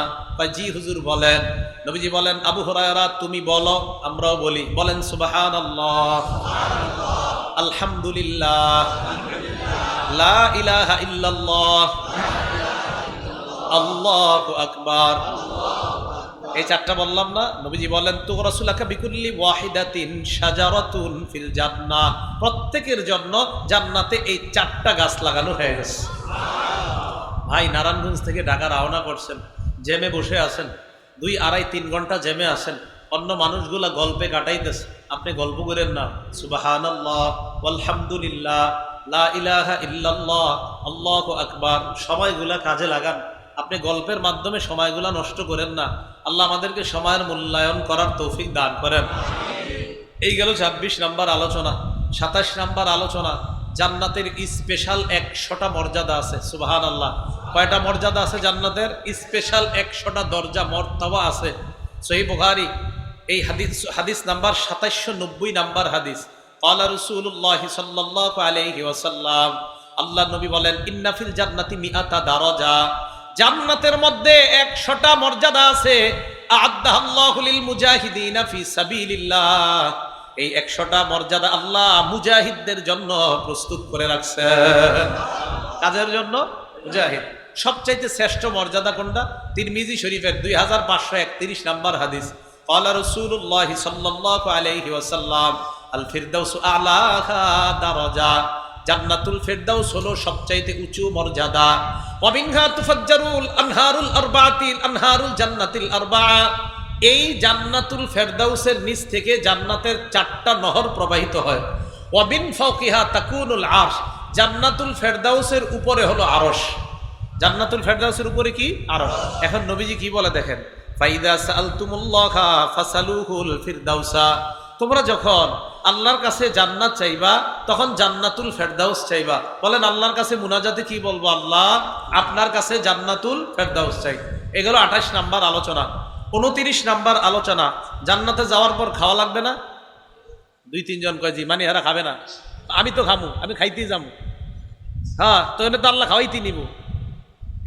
জি হুজুর বলেন। নবীজি বলেন, আবু হুরায়রা তুমি বলো, আমরাও বলি, বলেন সুবহানাল্লাহ, আলহামদুলিল্লাহ, লা ইলাহা ইল্লাল্লাহ, আল্লাহু আকবার। এই 4টা বললাম না? নবীজি বলেন, তুগরাসুলাকা বিকুল্লি ওয়াহিদাতিন শাজারাতুন ফিল জান্নাহ, প্রত্যেকের জন্য জান্নাতে এই 4টা গাছ লাগানো হয়ে গেছে। ভাই নারায়ণগঞ্জ থেকে ঢাকা রওনা করছেন, জেমে বসে আছেন, 2, 2.5, 3 ঘন্টা জেমে আছেন, অন্য মানুষগুলা গল্পে কাটাইতেছে, আপনি গল্প করেন না। সুবহানাল্লাহ, আলহামদুলিল্লাহ, লা ইলাহা ইল্লাল্লাহ, আল্লাহু আকবার, সময়গুলা কাজে লাগান। আপনি গল্পের মাধ্যমে সময়গুলা নষ্ট করেন না। আল্লাহ আমাদেরকে সময়ের মূল্যায়ন করার তৌফিক দান করেন। এই গেল 26 নাম্বার আলোচনা। 27 নাম্বার আলোচনা, জান্নাতের স্পেশাল 100টা মর্যাদা আছে। সুবহানাল্লাহ, কয়টা মর্যাদা আছে জান্নাতের? স্পেশাল 100টা দরজা মর্তবা আছে। সহিহ বুখারী এই হাদিস নাম্বার 2790 নাম্বার হাদিস। ক্বালা রাসূলুল্লাহ সাল্লাল্লাহু আলাইহি ওয়াসাল্লাম, আল্লাহ নবী বলেন, ইন্না ফিল জান্নাতি মিআতা দারাজা, জান্নাতের মধ্যে 100টা মর্যাদা আছে। আ'আদ্দাহাল্লাহু লিল মুজাহিদিনা ফি সাবিলিল্লাহ, এই 100টা মর্যাদা আল্লাহ মুজাহিদদের জন্য প্রস্তুত করে রাখছেন। কাজের জন্য মুজাহিদ। সবচাইতে শ্রেষ্ঠ মর্যাদা কোনটা? তিরমিজি শরীফের 2531 নাম্বার হাদিস। ক্বালা রাসূলুল্লাহ সাল্লাল্লাহু আলাইহি ওয়াসাল্লাম, আল ফিরদাউসু আ'লাহা দারাজা, জান্নাতুল ফিরদাউস হলো সবচাইতে উঁচু মর্যাদা। ওয়া মিনহা তুফাজ্জারুল আনহারুল আরবাআতিল আনহারুল জান্নাতিল আরবাআ, এই জান্নাতুল ফেরদাউসের নিচ থেকে জান্নাতের 4টা নহর প্রবাহিত হয়। ওয়া মিন ফাওকিহা তাকুনুল আরশ, জান্নাতুল ফেরদাউসের উপরে হলো আরশ। জান্নাতুল ফেরদাউসের উপরে কি? আরশ। এখন নবীজি কি বলে দেখেন, ফাইদা সাআলতুমুল্লাহা ফাসালুহুল ফিরদাউসা, তোমরা যখন আল্লাহর কাছে জান্নাত চাইবা তখন জান্নাতুল ফেরদাউস চাইবা। বলেন আল্লাহর কাছে মুনাজাতে কি বলবো? আল্লাহ আপনার কাছে জান্নাতুল ফেরদাউস চাই। এগুলো 28 নাম্বার আলোচনা। 29 নাম্বার আলোচনা, জান্নাতে যাওয়ার পর খাওয়া লাগবে না? 2-3 জন কয় জি, মানে এরা খাবে না। আমি তো খামু, আমি খাইতেই যাবো। হ্যাঁ, তো এনে তো আল্লাহ খাওয়াইতেই নিব।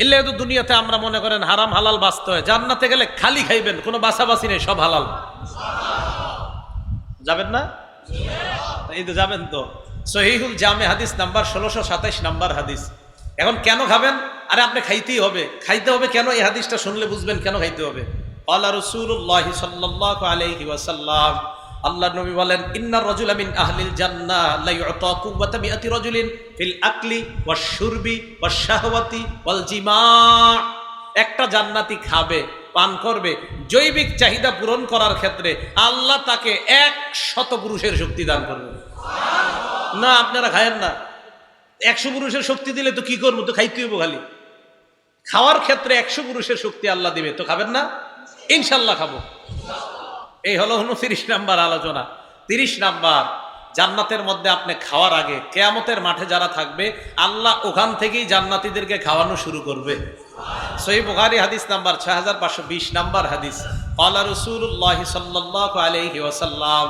এলে তো দুনিয়াতে আমরা মনে করেন হারাম হালাল বাঁচতে হয়, জান্নাতে গেলে খালি খাইবেন, কোনো বাছাবাছি নেই, সব হালাল। যাবেন না? এই তো যাবেন তো। সহিহুল জামে হাদিস নাম্বার 1627 নাম্বার হাদিস। এখন কেন খাবেন? আরে আপনি খাইতেই হবে। খাইতে হবে কেন? এই হাদিসটা শুনলে বুঝবেন কেন খাইতে হবে। ক্বালা রাসূলুল্লাহ সাল্লাল্লাহু আলাইহি ওয়াসাল্লাম, আল্লাহর নবী বলেন, ইন্নার রাজুলা মিন আহলিল জান্নাহ লা ইউতা কুওয়াতা মিআতি রাজুলিন ফিল আকলি ওয়াশ শুরবি ওয়াশ শাহওয়াতি ওয়াল জিমা। একটা জান্নাতি খাবে, পান করবে, জৈবিক চাহিদা পূরণ করার ক্ষেত্রে আল্লাহ তাকে 100 পুরুষের শক্তি দান করবে। না, আপনারা খায়েন না। 100 পুরুষের শক্তি দিলে তো কি করবো? তো খাইতে হইব খালি। খাওয়ার ক্ষেত্রে 100 পুরুষের শক্তি আল্লাহ দিবে, তো খাবেন না? ইনশাল্লাহ খাবো। এই হলো 29 নাম্বার আলোচনা। 30 নাম্বার, জান্নাতের মধ্যে আপনি খাওয়ার আগে কিয়ামতের মাঠে যারা থাকবে আল্লাহ ওখান থেকেই জান্নাতীদেরকে খাওয়ানো শুরু করবে। সহিহ বুখারী হাদিস নাম্বার 6520 নাম্বার হাদিস। ক্বালা রাসূলুল্লাহ সাল্লাল্লাহু আলাইহি ওয়াসাল্লাম,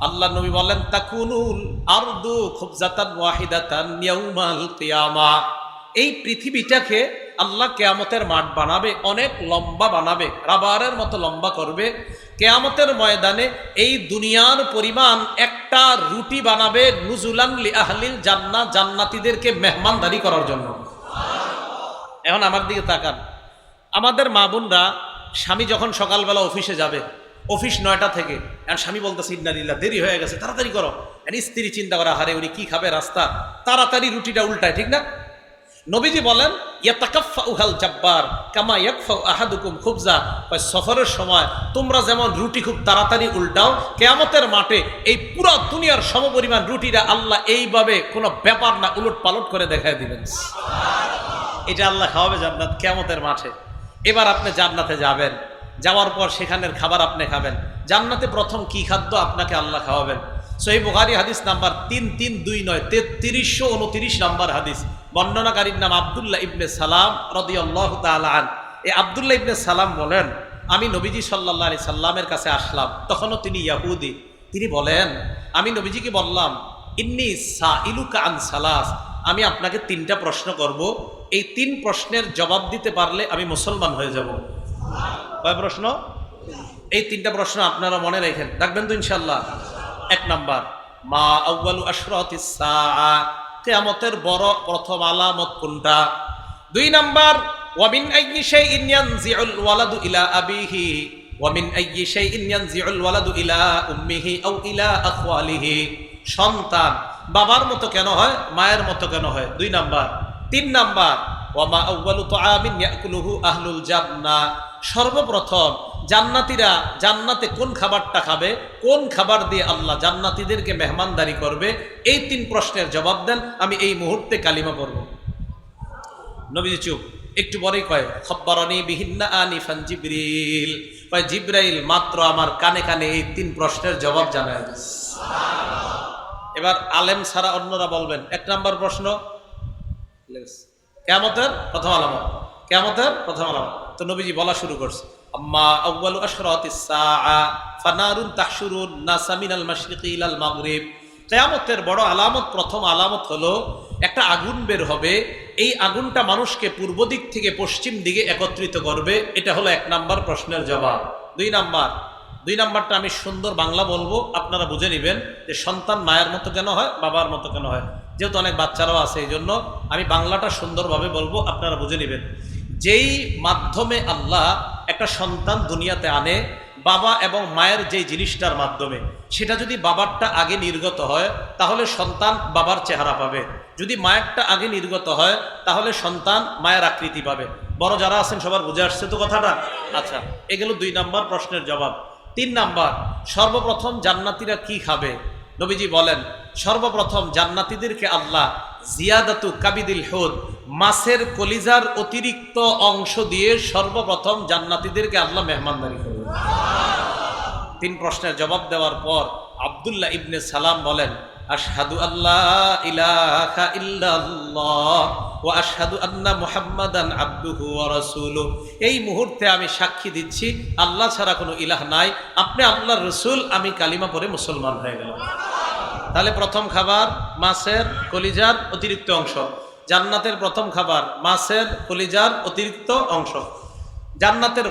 আল্লাহ নবী বলেন, তাকুনুল আরদু খুবজাতান ওয়াহিদাতান ইয়াউমাল কিয়ামা। এই পৃথিবীটাকে আল্লাহ কিয়ামতের মাঠ বানাবে, অনেক লম্বা বানাবে, রাবারের মতো লম্বা করবে। কিয়ামতের ময়দানে এই দুনিয়ার পরিমাণ একটা রুটি বানাবে, নুজুলান লি আহলিল জান্নাহ, জান্নাতীদেরকে মেহমানদারি করার জন্য। এখন আমার দিকে তাকান, আমাদের মা বোনরা, স্বামী যখন সকালবেলা অফিসে যাবে, অফিস 9টা থেকে, আর স্বামী বলতেছে ইন্নালিল্লাহ, দেরি হয়ে গেছে, তাড়াতাড়ি করো। আর স্ত্রী চিন্তা করা, হারে উনি কি খাবে রাস্তা, তাড়াতাড়ি রুটিটা উল্টায়, ঠিক না? নবীজি বলেন, ইয়াতাকাফফাউহাল জাব্বার কামা ইয়াকফাউ আহাদুকুম খুবজা। সফরের সময় তোমরা যেমন রুটি খুব তাড়াতাড়ি উল্টাও, কিয়ামতের মাঠে এই পুরো দুনিয়ার সমপরিমাণ রুটিটা আল্লাহ এইভাবে কোনো ব্যাপার না উলট পালট করে দেখায় দিবেন। এটা আল্লাহ খাওয়াবে জান্নাত কিয়ামতের মাঠে। এবার আপনি জান্নাতে যাবেন, যাওয়ার পর সেখানের খাবার আপনি খাবেন। জান্নাতে প্রথম কি খাদ্য আপনাকে আল্লাহ খাওয়াবেন? সহিহ বুখারী হাদিস নাম্বার 3329 3329 নাম্বার হাদিস। বর্ণনাকারীর নাম আব্দুল্লাহ ইবনে সালাম রাদিয়াল্লাহু তাআলা আন। এই আব্দুল্লাহ ইবনে সালাম বলেন, আমি নবীজি সাল্লাল্লাহু আলাইহি সাল্লামের কাছে আসলাম, তখনও তিনি ইয়াহুদি। তিনি বলেন, আমি নবীজিকে বললাম, ইন্নী সাইলুকা আন সালাস, আমি আপনাকে 3টা প্রশ্ন করব, এই 3 প্রশ্নের জবাব দিতে পারলে আমি মুসলমান হয়ে যাব। কয় প্রশ্ন? এই 3টা প্রশ্ন আপনারা মনে রাখবেন তো ইনশাআল্লাহ। 1 নাম্বার, মা আউয়ালু আশরাতিস সাআ, কিয়ামতের বড় প্রথম আলামত কোনটা? 2 নাম্বার, ওয়া মিন আইয়ি শাইইন ইয়ানজিউল ওয়ালাদু ইলা আবিহি ওয়া মিন আইয়ি শাইইন ইয়ানজিউল ওয়ালাদু ইলা উম্মিহি আও ইলা আখওয়ালিহি। সন্তান বাবার মতো কেন হয়, মায়ের মতো কেন হয়? 2 নাম্বার। 3 নাম্বার, ওয়া মা আউয়ালু তুআমিন ইয়াকুলুহু আহলুল জান্নাহ, সর্বপ্রথম জান্নাতীরা জান্নাতে কোন খাবারটা খাবে, কোন খাবার দিয়ে আল্লাহ জান্নাতীদেরকে মেহমানদারি করবে? এই 3 প্রশ্নের জবাব দেন, আমি এই মুহূর্তে কালিমা পড়ব। নবীজি চুপ। একটু পরেই কয়, খব্বারানি বিহিন্না আনিফান জিবরিল, কয় জিবরাইল মাত্র আমার কানে কানে এই 3 প্রশ্নের জবাব জানায়। এবার আলেম ছাড়া অন্যরা বলবেন, 1 নাম্বার প্রশ্ন, কিয়ামতের প্রথম আলামত, কিয়ামতের প্রথম আলামত। তো নবীজি বলা শুরু করছে, আম্মা আউয়ালু আশরাতিস সাআ ফানারুন তাহশুরুন নাসা মিনাল মাশরিকি ইলাল মাগরিব। কিয়ামতের বড় আলামত, প্রথম আলামত হলো একটা আগুন বের হবে, এই আগুনটা মানুষকে পূর্ব দিক থেকে পশ্চিম দিকে একত্রিত করবে। এটা হলো 1 নাম্বার প্রশ্নের জবাব। 2 নাম্বারটা আমি সুন্দর বাংলা বলবো, আপনারা বুঝে নেবেন যে সন্তান মায়ের মতো কেন হয়, বাবার মতো কেন হয়। যেহেতু অনেক বাচ্চারাও আছে, এই জন্য আমি বাংলাটা সুন্দরভাবে বলবো, আপনারা বুঝে নেবেন। যেই মাধ্যমে আল্লাহ একটা সন্তান দুনিয়াতে আনে, বাবা এবং মায়ের যেই জিনিসটার মাধ্যমে, সেটা যদি বাবারটা আগে নির্গত হয় তাহলে সন্তান বাবার চেহারা পাবে, যদি মায়েরটা আগে নির্গত হয় তাহলে সন্তান মায়ের আকৃতি পাবে। বড় যারা আছেন সবার বুঝে আসছে তো কথাটা? আচ্ছা, এগুলো 2 নাম্বার প্রশ্নের জবাব। 3 নাম্বার, সর্বপ্রথম জান্নাতীরা কি খাবে? নবীজি বলেন, সর্বপ্রথম জান্নাতীদেরকে আল্লাহ জিয়াদাতু কাবিদিল হুদ, মাছের কলিজার অতিরিক্ত অংশ দিয়ে সর্বপ্রথম জান্নাতীদেরকে আল্লাহ মেহমানদারি করবেন। 3 প্রশ্নের জবাব দেওয়ার পর আব্দুল্লাহ ইবনে সালাম বলেন, আশহাদু আল্লাহ ইলাহা ইল্লাল্লাহ ওয়া আশহাদু আন্না মুহাম্মাদান আবদুহু ওয়া রাসূলুহু। এই মুহূর্তে আমি সাক্ষী দিচ্ছি আল্লাহ ছাড়া কোনো ইলাহ নাই, আপনি আল্লাহর রাসূল, আমি কালিমা পড়ে মুসলমান হয়ে গেলাম। তাহলে প্রথম খাবার মাছের কলিজার অতিরিক্ত অংশ। জান্নাতের প্রথম খাবার মাছের কলিজার অতিরিক্ত অংশ। জান্নাতের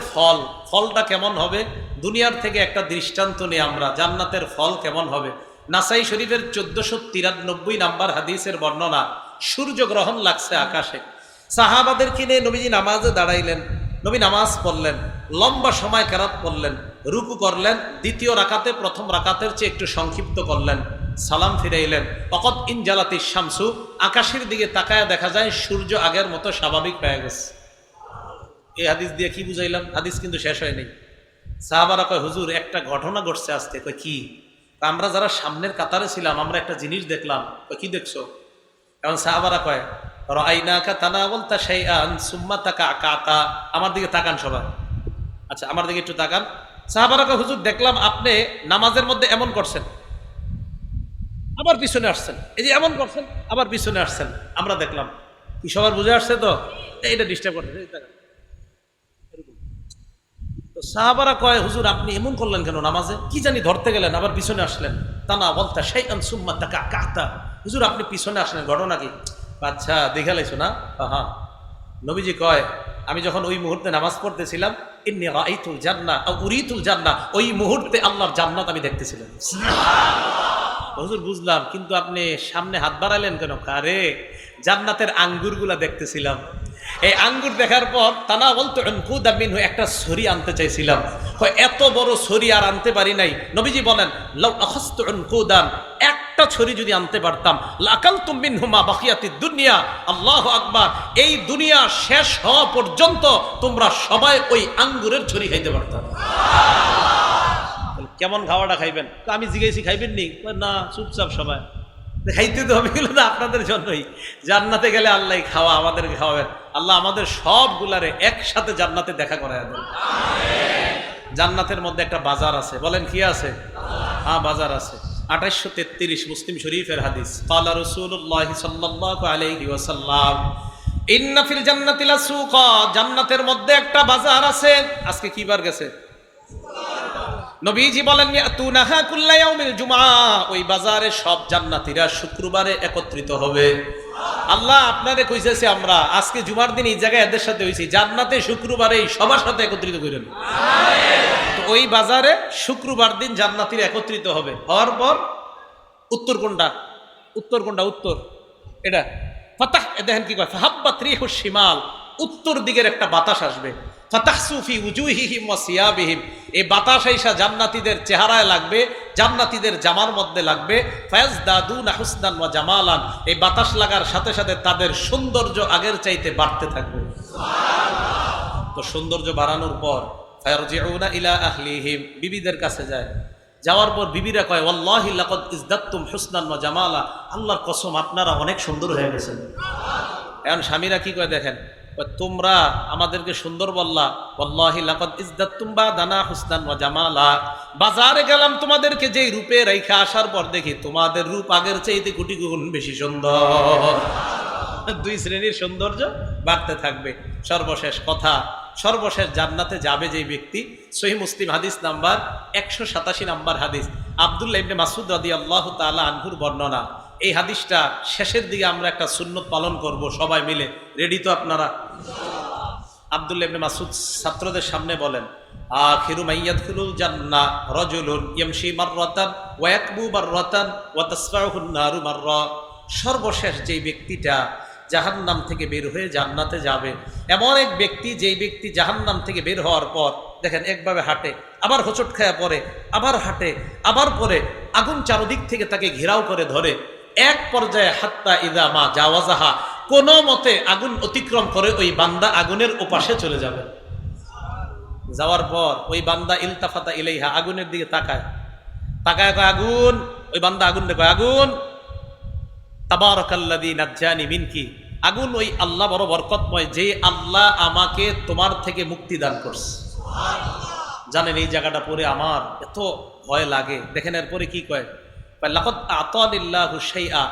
ফলটা কেমন হবে? দুনিয়ার থেকে একটা দৃষ্টান্ত নিয়ে আমরা জান্নাতের ফল কেমন হবে। নাসাই শরীফের 1493 নাম্বার হাদিসের বর্ণনা। সূর্য গ্রহণ লাগছে আকাশে, সাহাবাদেরকে নিয়ে নবীজি নামাজে দাঁড়াইলেন, নবী নামাজ পড়লেন, লম্বা সময় কেরাত পড়লেন, রুকু করলেন, দ্বিতীয় রাকাতে প্রথম রাকাতের চেয়ে একটু সংক্ষিপ্ত করলেন, সালাম ফিরাইলেন। অকত ইনজালাতিস শামসু, আকাশের দিকে তাকায় দেখা যায় সূর্য আগের মতো স্বাভাবিক হয়ে গেছে। এই হাদিস দিয়ে কি বুঝাইলাম? হাদিস কিন্তু শেষ হয়নি। সাহাবারা কয়, হুজুর একটা ঘটনা ঘটছে আজকে। কয় কি? আমরা যারা সামনের কাতারে ছিলাম আমরা একটা জিনিস দেখলাম। কয় কি দেখছো? এখন সাহাবারা কয়, রাআইনাকা তানাওয়ালতা শাইআন সুম্মা তাকাআতা। আমার দিকে তাকান সবাই। আচ্ছা আমার দিকে একটু তাকান। সাহাবারা কয়, হুজুর দেখলাম আপনি নামাজের মধ্যে এমন করছেন, আবার পিছনে আসছেন, এই যে এমন করছেন আবার পিছনে আসছেন, আমরা দেখলাম। কি সবার বুঝে আসছে তো? এইটা ডিস্টার্ব করছে। তো সাহাবারা কয়, হুজুর আপনি এমন করলেন কেন নামাজে? কি জানি ধরতে গেলেন আবার পিছনে আসলেন। তানাওয়ালতা শাইআন সুম্মা তাকাআতা। হুজুর আপনি পিছনে আসলেন, ঘটনা কি? আচ্ছা দেখে লাইছো না? হ্যাঁ। নবীজি কয়, আমি যখন ওই মুহূর্তে নামাজ পড়তেছিলাম, ইন্নী রাআইতুল জান্নাহ আও উরিতুল জান্নাহ, ওই মুহূর্তে আল্লাহর জান্নাত আমি দেখতেছিলাম। হুজুর বুঝলাম, কিন্তু আপনি সামনে হাত বাড়ালেন কেন? আরে জান্নাতের আঙ্গুরগুলা দেখতেছিলাম। এই আঙ্গুর দেখার পর তানা বলতো একটা ছড়ি আনতে চাইছিলাম, এত বড় ছড়ি আর আনতে পারি নাই। নবীজি বলেন, লাউ আখাযতু উনকুদান, একটা ছড়ি যদি আনতে পারতাম, লাকালতুম মিনহু মা বাকিয়াতিদ দুনিয়া। আল্লাহু আকবার। এই দুনিয়া শেষ হওয়া পর্যন্ত তোমরা সবাই ওই আঙ্গুরের ছড়ি খাইতে পারতাম। কেমন খাওয়াটা খাইবেন? আমি জিজ্ঞেসি খাইবেন নি? না, চুপচাপ সবাই। খাইতে তো হবে, এগুলো না আপনাদের জন্যই। জান্নাতে গেলে আল্লাহ খাওয়া আমাদেরকে খাওয়াবেন। আল্লাহ আমাদের সবগুলারে একসাথে জান্নাতে দেখা করায় দেন। জান্নাতের মধ্যে একটা বাজার আছে, বলেন কি আছে? হ্যাঁ বাজার আছে। 2833 মুসলিম শরীফের হাদিস। ক্বালা রাসূলুল্লাহ সাল্লাল্লাহু আলাইহি ওয়াসাল্লাম, ইন্না ফিল জান্নাতি লাসুকা, জান্নাতের মধ্যে একটা বাজার আছে। আজকে কি বার গেছে? নবীজি বলেন, ইয়াতুনাহা কুল্লা ইয়াউমিল জুমআ, ওই বাজারে সব জান্নাতীরা শুক্রবারে একত্রিত হবে। আল্লাহ আপনারে কইছে আমরা আজকে জুমার দিন এই জায়গায় এদের সাথে হইছি, জান্নাতে শুক্রবারে সবার সাথে একত্রিত করেন। তো ওই বাজারে শুক্রবার দিন জান্নাতীরা একত্রিত হবে। হওয়ার পর উত্তর কোনটা? উত্তর এটা ফাতাহ। দেখেন কি কয়, ফাহাব্বাত রিহুশ শিমাল, উত্তর দিকের একটা বাতাস আসবে। ফাতাহসুফি উজুহিহিম ওয়া সিয়াবিহিম, এই বাতাস আইসা জান্নাতীদের চেহারায় লাগবে, জান্নাতীদের জামার মধ্যে লাগবে। ফায়াজদাদুনা হুসনান ওয়া জামালান, এই বাতাস লাগার সাথে সাথে তাদের সৌন্দর্য আগের চাইতে বাড়তে থাকবে। সুবহানাল্লাহ। তো সৌন্দর্য বাড়ানোর পর ফায়ারজিউনা ইলা আহলিহিম, বিবিদের কাছে যায়। যাওয়ার পর বিবিরা কয়, ওয়াল্লাহি লাকাদ ইজদাদতুম হুসনান ওয়া জামালা, আল্লাহর কসম আপনারা অনেক সুন্দর হয়ে গেছেন। এখন স্বামীরা কি কয় দেখেন, তোমরা আমাদেরকে সুন্দর বললা, ওয়াল্লাহি লাকাদ ইজদাদতুম বাদানা হুসনান ওয়া জামালা, বাজারে গেলাম তোমাদেরকে যেই রূপে রাইখা আসার পর দেখি তোমাদের রূপ আগের চাইতে কোটি গুণ বেশি সুন্দর। দুই শ্রেণীর সৌন্দর্য বাড়তে থাকবে। সর্বশেষ কথা, সর্বশেষ জান্নাতে যাবে যেই ব্যক্তি, সহিহ মুসলিম হাদিস নাম্বার 187 নাম্বার হাদিস, আব্দুল্লাহ ইবনে মাসউদ রাদিয়াল্লাহু তাআলা আনহুর বর্ণনা। এই হাদিসটা শেষের দিকে আমরা একটা সুন্নত পালন করব সবাই মিলে। রেডি তো আপনারা? আব্দুল্লাহ ইবনে মাসউদ ছাত্রদের সামনে বলেন, আখিরু মাইয়াদখুলুল জান্নাহ রাজুলুন ইয়ামশি মাররাতান ওয়া ইয়াকবু মাররাতান ওয়া তাসফাউহুন নারু মাররা, সর্বশেষ যেই ব্যক্তিটা জাহান্নাম থেকে বের হয়ে জান্নাতে যাবে, এমন এক ব্যক্তি যেই ব্যক্তি জাহান্নাম থেকে বের হওয়ার পর দেখেন একভাবে হাঁটে, আবার হোঁচট খায়া পড়ে, আবার হাঁটে, আবার পরে আগুন চারদিক থেকে তাকে ঘেরাও করে ধরে। এক পর্যায়ে হাত্তা ইদা মা জাওয়াজাহা, কোনো মতে আগুন অতিক্রম করে ওই বান্দা আগুনের ওপাশে চলে যাবে। যাওয়ার পর ওই বান্দা ইলতাফাতা ইলাইহা, আগুনের দিকে তাকায়, কয় আগুন, ওই বান্দা আগুন দেখো, আগুন তাবারাকাল্লাযী নাজ্জানি মিনকি, আগুন ওই আল্লাহ বড় বরকতময়, যে আল্লাহ আমাকে তোমার থেকে মুক্তি দান করছে। জানেন এই জায়গাটা পড়ে আমার এত ভয় লাগে। দেখেন এরপরে কি কয়, লাকাদ আতানিল্লাহু শাইআ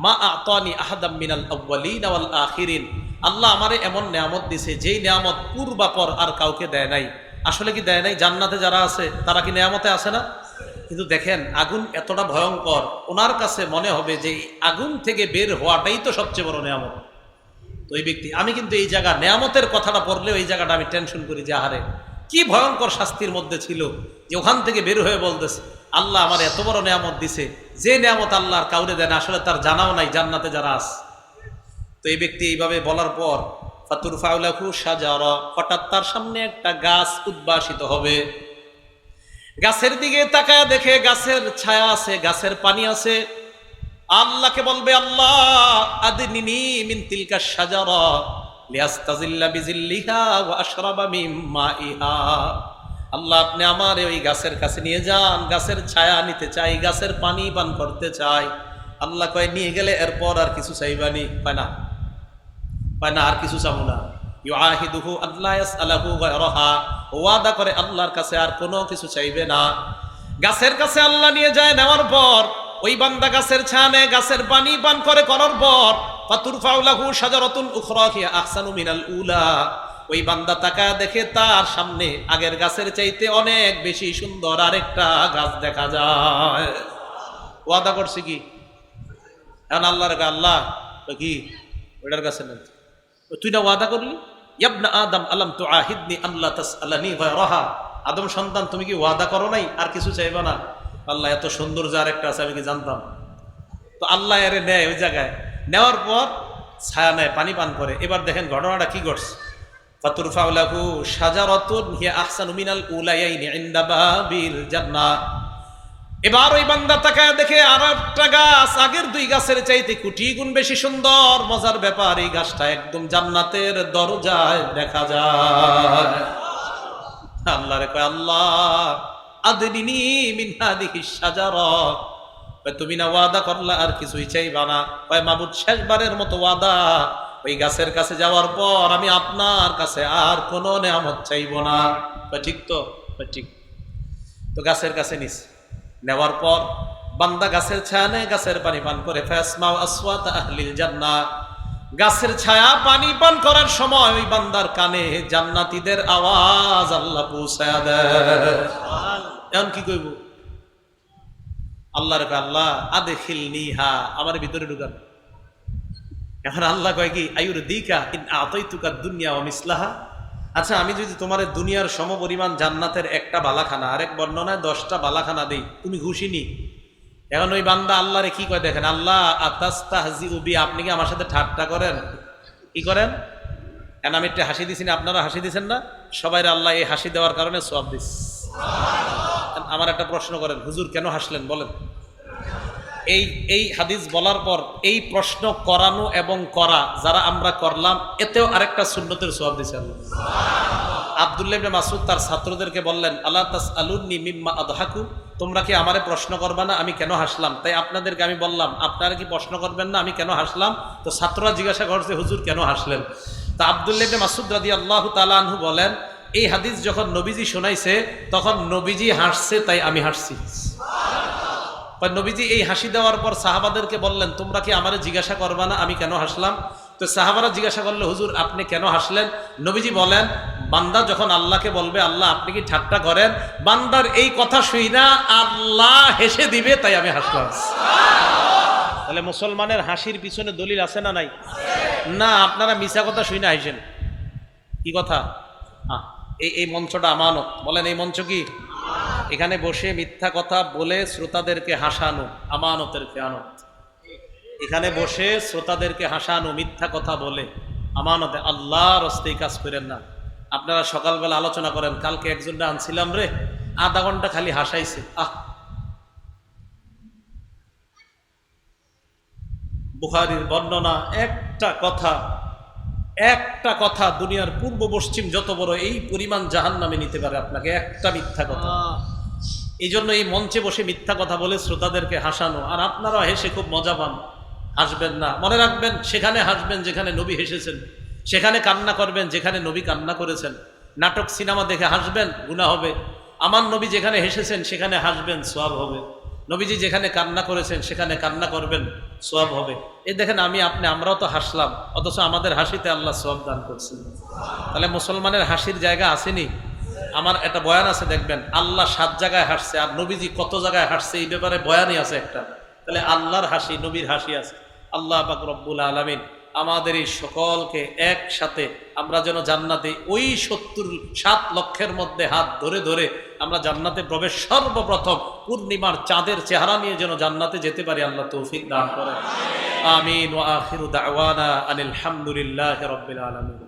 মা আতানি আহাদাম মিনাল আউয়ালিন ওয়াল আখিরিন। আল্লাহ আমারে এমন নেয়ামত দিছে যেই নেয়ামত পূর্বাপর আর কাউকে দেয় নাই। আসলে কি দেয় নাই? জান্নাতে যারা আছে তারা কি নেয়ামতে আছে না? কিন্তু দেখেন আগুন এতটা ভয়ঙ্কর, ওনার কাছে মনে হবে যে আগুন থেকে বের হওয়াটাই তো সবচেয়ে বড় নেয়ামত। তো এই ব্যক্তি, আমি কিন্তু এই জায়গা নেয়ামতের কথাটা পড়লেও এই জায়গাটা আমি টেনশন করি যে আহারে কি ভয়ঙ্কর শাস্তির মধ্যে ছিল, যে ওখান থেকে বের হয়ে বলতেছে আল্লাহ আমার এত বড় নেয়ামত দিছে, যে নেয়ামত আল্লাহর কাউরে দেন, আসলে তার জানাও নাই জান্নাতে যারা আছে। তো এই ব্যক্তি এইভাবে বলার পর ফাতুরফাউ লাহু শাজারা, হঠাৎ তার সামনে একটা গাছ উদ্ভাসিত হবে। গাছের দিকে তাকায় দেখে গাছের ছায়া আছে, গাছের পানি আছে। আল্লাহকে বলবে, আল্লাহ আদনিনি মিন তিলকা শাজারা লিয়াস্তাজিল্লা বিজিল্লিহা ওয়া আশরাবা মিন মাইহা। আল্লাহ আপনি আমার ওই গাছের কাছে নিয়ে যান, গাছের ছায়া নিতে চাই, গাছের পানি পান করতে চাই। আল্লাহ কয় নিয়ে গেলে এরপর আর কিছু চাইবানি? পায় না, পায় না, আর কিছু চাবো না। ইউআহিদুহু আল্লাহ ইয়াসআলাহু গায়রাহা, ওয়াদা করে আল্লাহর কাছে আর কোনো কিছু চাইবে না। গাছের কাছে আল্লাহ নিয়ে যায়, নেওয়ার পর ওই বান্দা গাছের ছায়া, গাছের পানি পান করে, করার পর ফাতুরফাউ লাহু শাজারাতুন উখরা হিয়া আহসানু মিনাল উলা। ওই বান্দা তাকায় দেখে তার সামনে আগের গাছের চাইতে অনেক বেশি সুন্দর আরেকটা গাছ দেখা যায়। ওয়াদা করছে কি? এখন আল্লাহর আল্লাহ কি ওইটার কাছে নেই, তুই না ওয়াদা করলি, ইবনা আদম আলাম তুআহিদনি আল্লাহ তাসআলানি গায়রাহা, আদম সন্তান তুমি কি ওয়াদা করো নাই আর কিছু চাইবা না? আল্লাহ এত সুন্দর যে আরেকটা আছে আমি কি জানতাম? তো আল্লাহ এর নেয়, ওই জায়গায় নেওয়ার পর ছায়া নেয়, পানি পান করে। এবার দেখেন ঘটনাটা কি ঘটছে। ফাতুরফাউ লাহু শাজারাতুন হিয়া আহসানু মিনাল উলায়াইনি ইনদা বাবিল জান্নাহ। এবার ওই বান্দা তাকায় দেখে আর একটা গাছ আগের দুই গাছের চাইতে কোটি গুণ বেশি সুন্দর। মজার ব্যাপার, এই গাছটা একদম জান্নাতের দরজায় দেখা যায়। আল্লাহ রে কয়, আল্লাহ আদনিনি মিন হাদিহি শাজারা, তুমি না ওয়াদা করলা আর কিছুই চাইবা না? কয় মাবুদ শেষবারের মতো ওয়াদা, ওই গাছের কাছে যাওয়ার পর আমি আপনার কাছে আর কোনো নেয়ামত চাইব না। ঠিক তো? ঠিক। তো গাছের কাছে নিস, নেওয়ার পর বান্দা গাছের ছায়া নেয়, গাছের পানি পান করে। ফাসমাউ আসওয়াত আহলিল জান্নাহ, গাছের ছায়া পানি পান করার সময় ওই বান্দার কানে জান্নাতীদের আওয়াজ আল্লাহ পৌঁছায়া দেয়। এখন কি কইব? আল্লাহর কয়, আল্লাহ আদখিলনিহা, আমার ভিতরে ঢুকান। এখন আল্লাহ কয় কি, আয়ুরদিকা ইন আতাইতুকা দুনিয়া ওয়া মিসলাহা, আচ্ছা আমি যদি তোমার দুনিয়ার সমপরিমাণ জান্নাতের একটা বালাখানা, আরেক বর্ণনায় 10টা বালাখানা দেই, তুমি খুশি নি? এখন ওই বান্দা আল্লাহরে কি কয় দেখেন, আল্লাহ আতাস্তাহজিউ বি, আপনি কি আমার সাথে ঠাট্টা করেন? কি করেন? এখন আমি একটা হাসি দিছি না, আপনারা হাসি দিছেন না? সবাই আল্লাহ এই হাসি দেওয়ার কারণে সওয়াব দিস। আমার একটা প্রশ্ন করেন, হুজুর কেন হাসলেন বলেন? এই হাদিস বলার পর এই প্রশ্ন করানো এবং করা যারা আমরা করলাম, এতেও আরেকটা সুন্নতের সওয়াব দিছে আল্লাহ। আব্দুল্লাহ ইবনে মাসউদ তার ছাত্রদেরকে বললেন, আলা তাসআলুনি মিম্মা আদহাকু, তোমরা কি আমারে প্রশ্ন করবা না আমি কেন হাসলাম? তাই আপনাদেরকে আমি বললাম, আপনারা কি প্রশ্ন করবেন না আমি কেন হাসলাম? তো ছাত্ররা জিজ্ঞাসা করছে, হুজুর কেন হাসলেন? তা আব্দুল্লাহ ইবনে মাসউদ রাদিয়াল্লাহু তাআলা আনহু বলেন, এই হাদিস যখন নবীজি শোনাইছে তখন নবীজি হাসছে তাই আমি হাসছি। নবীজি এই হাসি দেওয়ার পর সাহাবাদেরকে বললেন, তোমরা কি আমারে জিজ্ঞাসা করবা না আমি কেন হাসলাম? তো সাহাবারা জিজ্ঞাসা করলো, হুজুর আপনি কেন হাসলেন? নবীজি বলেন, বান্দা যখন আল্লাহকে বলবে আল্লাহ আপনি কি ঠাট্টা করেন, বান্দার এই কথা শুই না আল্লাহ হেসে দিবে তাই আমি হাসলাম। তাহলে মুসলমানের হাসির পিছনে দলিল আছে না নাই? না, আপনারা মিছা কথা শুই না হাসেন। কি কথা? এই মঞ্চটা আমানত। বলেন এই মঞ্চ কি? এখানে বসে মিথ্যা কথা বলে শ্রোতাদেরকে হাসানো আমানতের খেয়ানত। এখানে বসে শ্রোতাদেরকে হাসানো মিথ্যা কথা বলে আমানতে, আল্লাহর রাস্তায় কাজ করেন না। আপনারা সকালবেলা আলোচনা করেন, কালকে একজনটা আনছিলাম রে, আধা ঘন্টা খালি হাসাইছে। বুখারীর বর্ণনা, একটা কথা দুনিয়ার পূর্ব পশ্চিম যত বড় এই পরিমাণ জাহান্নামে নিতে পারে আপনাকে, একটা মিথ্যা কথা। এই জন্য এই মঞ্চে বসে মিথ্যা কথা বলে শ্রোতাদেরকে হাসানো, আর আপনারা হেসে খুব মজা পান, হাসবেন না। মনে রাখবেন, সেখানে হাসবেন যেখানে নবী হেসেছেন, সেখানে কান্না করবেন যেখানে নবী কান্না করেছেন। নাটক সিনেমা দেখে হাসবেন, গুনাহ হবে। আমার নবী যেখানে হেসেছেন সেখানে হাসবেন, সওয়াব হবে। নবীজি যেখানে কান্না করেছেন সেখানে কান্না করবেন, সওয়াব হবে। এই দেখেন, আমরাও তো হাসলাম, অথচ আমাদের হাসিতে আল্লাহ সওয়াব দান করছেন। তাহলে মুসলমানের হাসির জায়গা আসেনি? আমার একটা বয়ান আছে, দেখবেন আল্লাহ 7 জায়গায় হাসছে আর নবীজি কত জায়গায় হাসছে, এই ব্যাপারে বয়ানই আছে একটা। তাহলে আল্লাহর হাসি, নবীর হাসি আছে। আল্লাহ পাক রব্বুল আলামিন আমাদের এই সকলকে একসাথে আমরা যেন জান্নাতে ওই ৭ লক্ষের মধ্যে হাত ধরে ধরে আমরা জান্নাতে প্রবেশ, সর্বপ্রথম পূর্ণিমার চাঁদের চেহারা নিয়ে যেন জান্নাতে যেতে পারি। আল্লাহ তৌফিক দান করেন। আমিন। ওয়া আখিরু দাওয়ানা আনিল হামদুলিল্লাহি রাব্বিল আলামিন।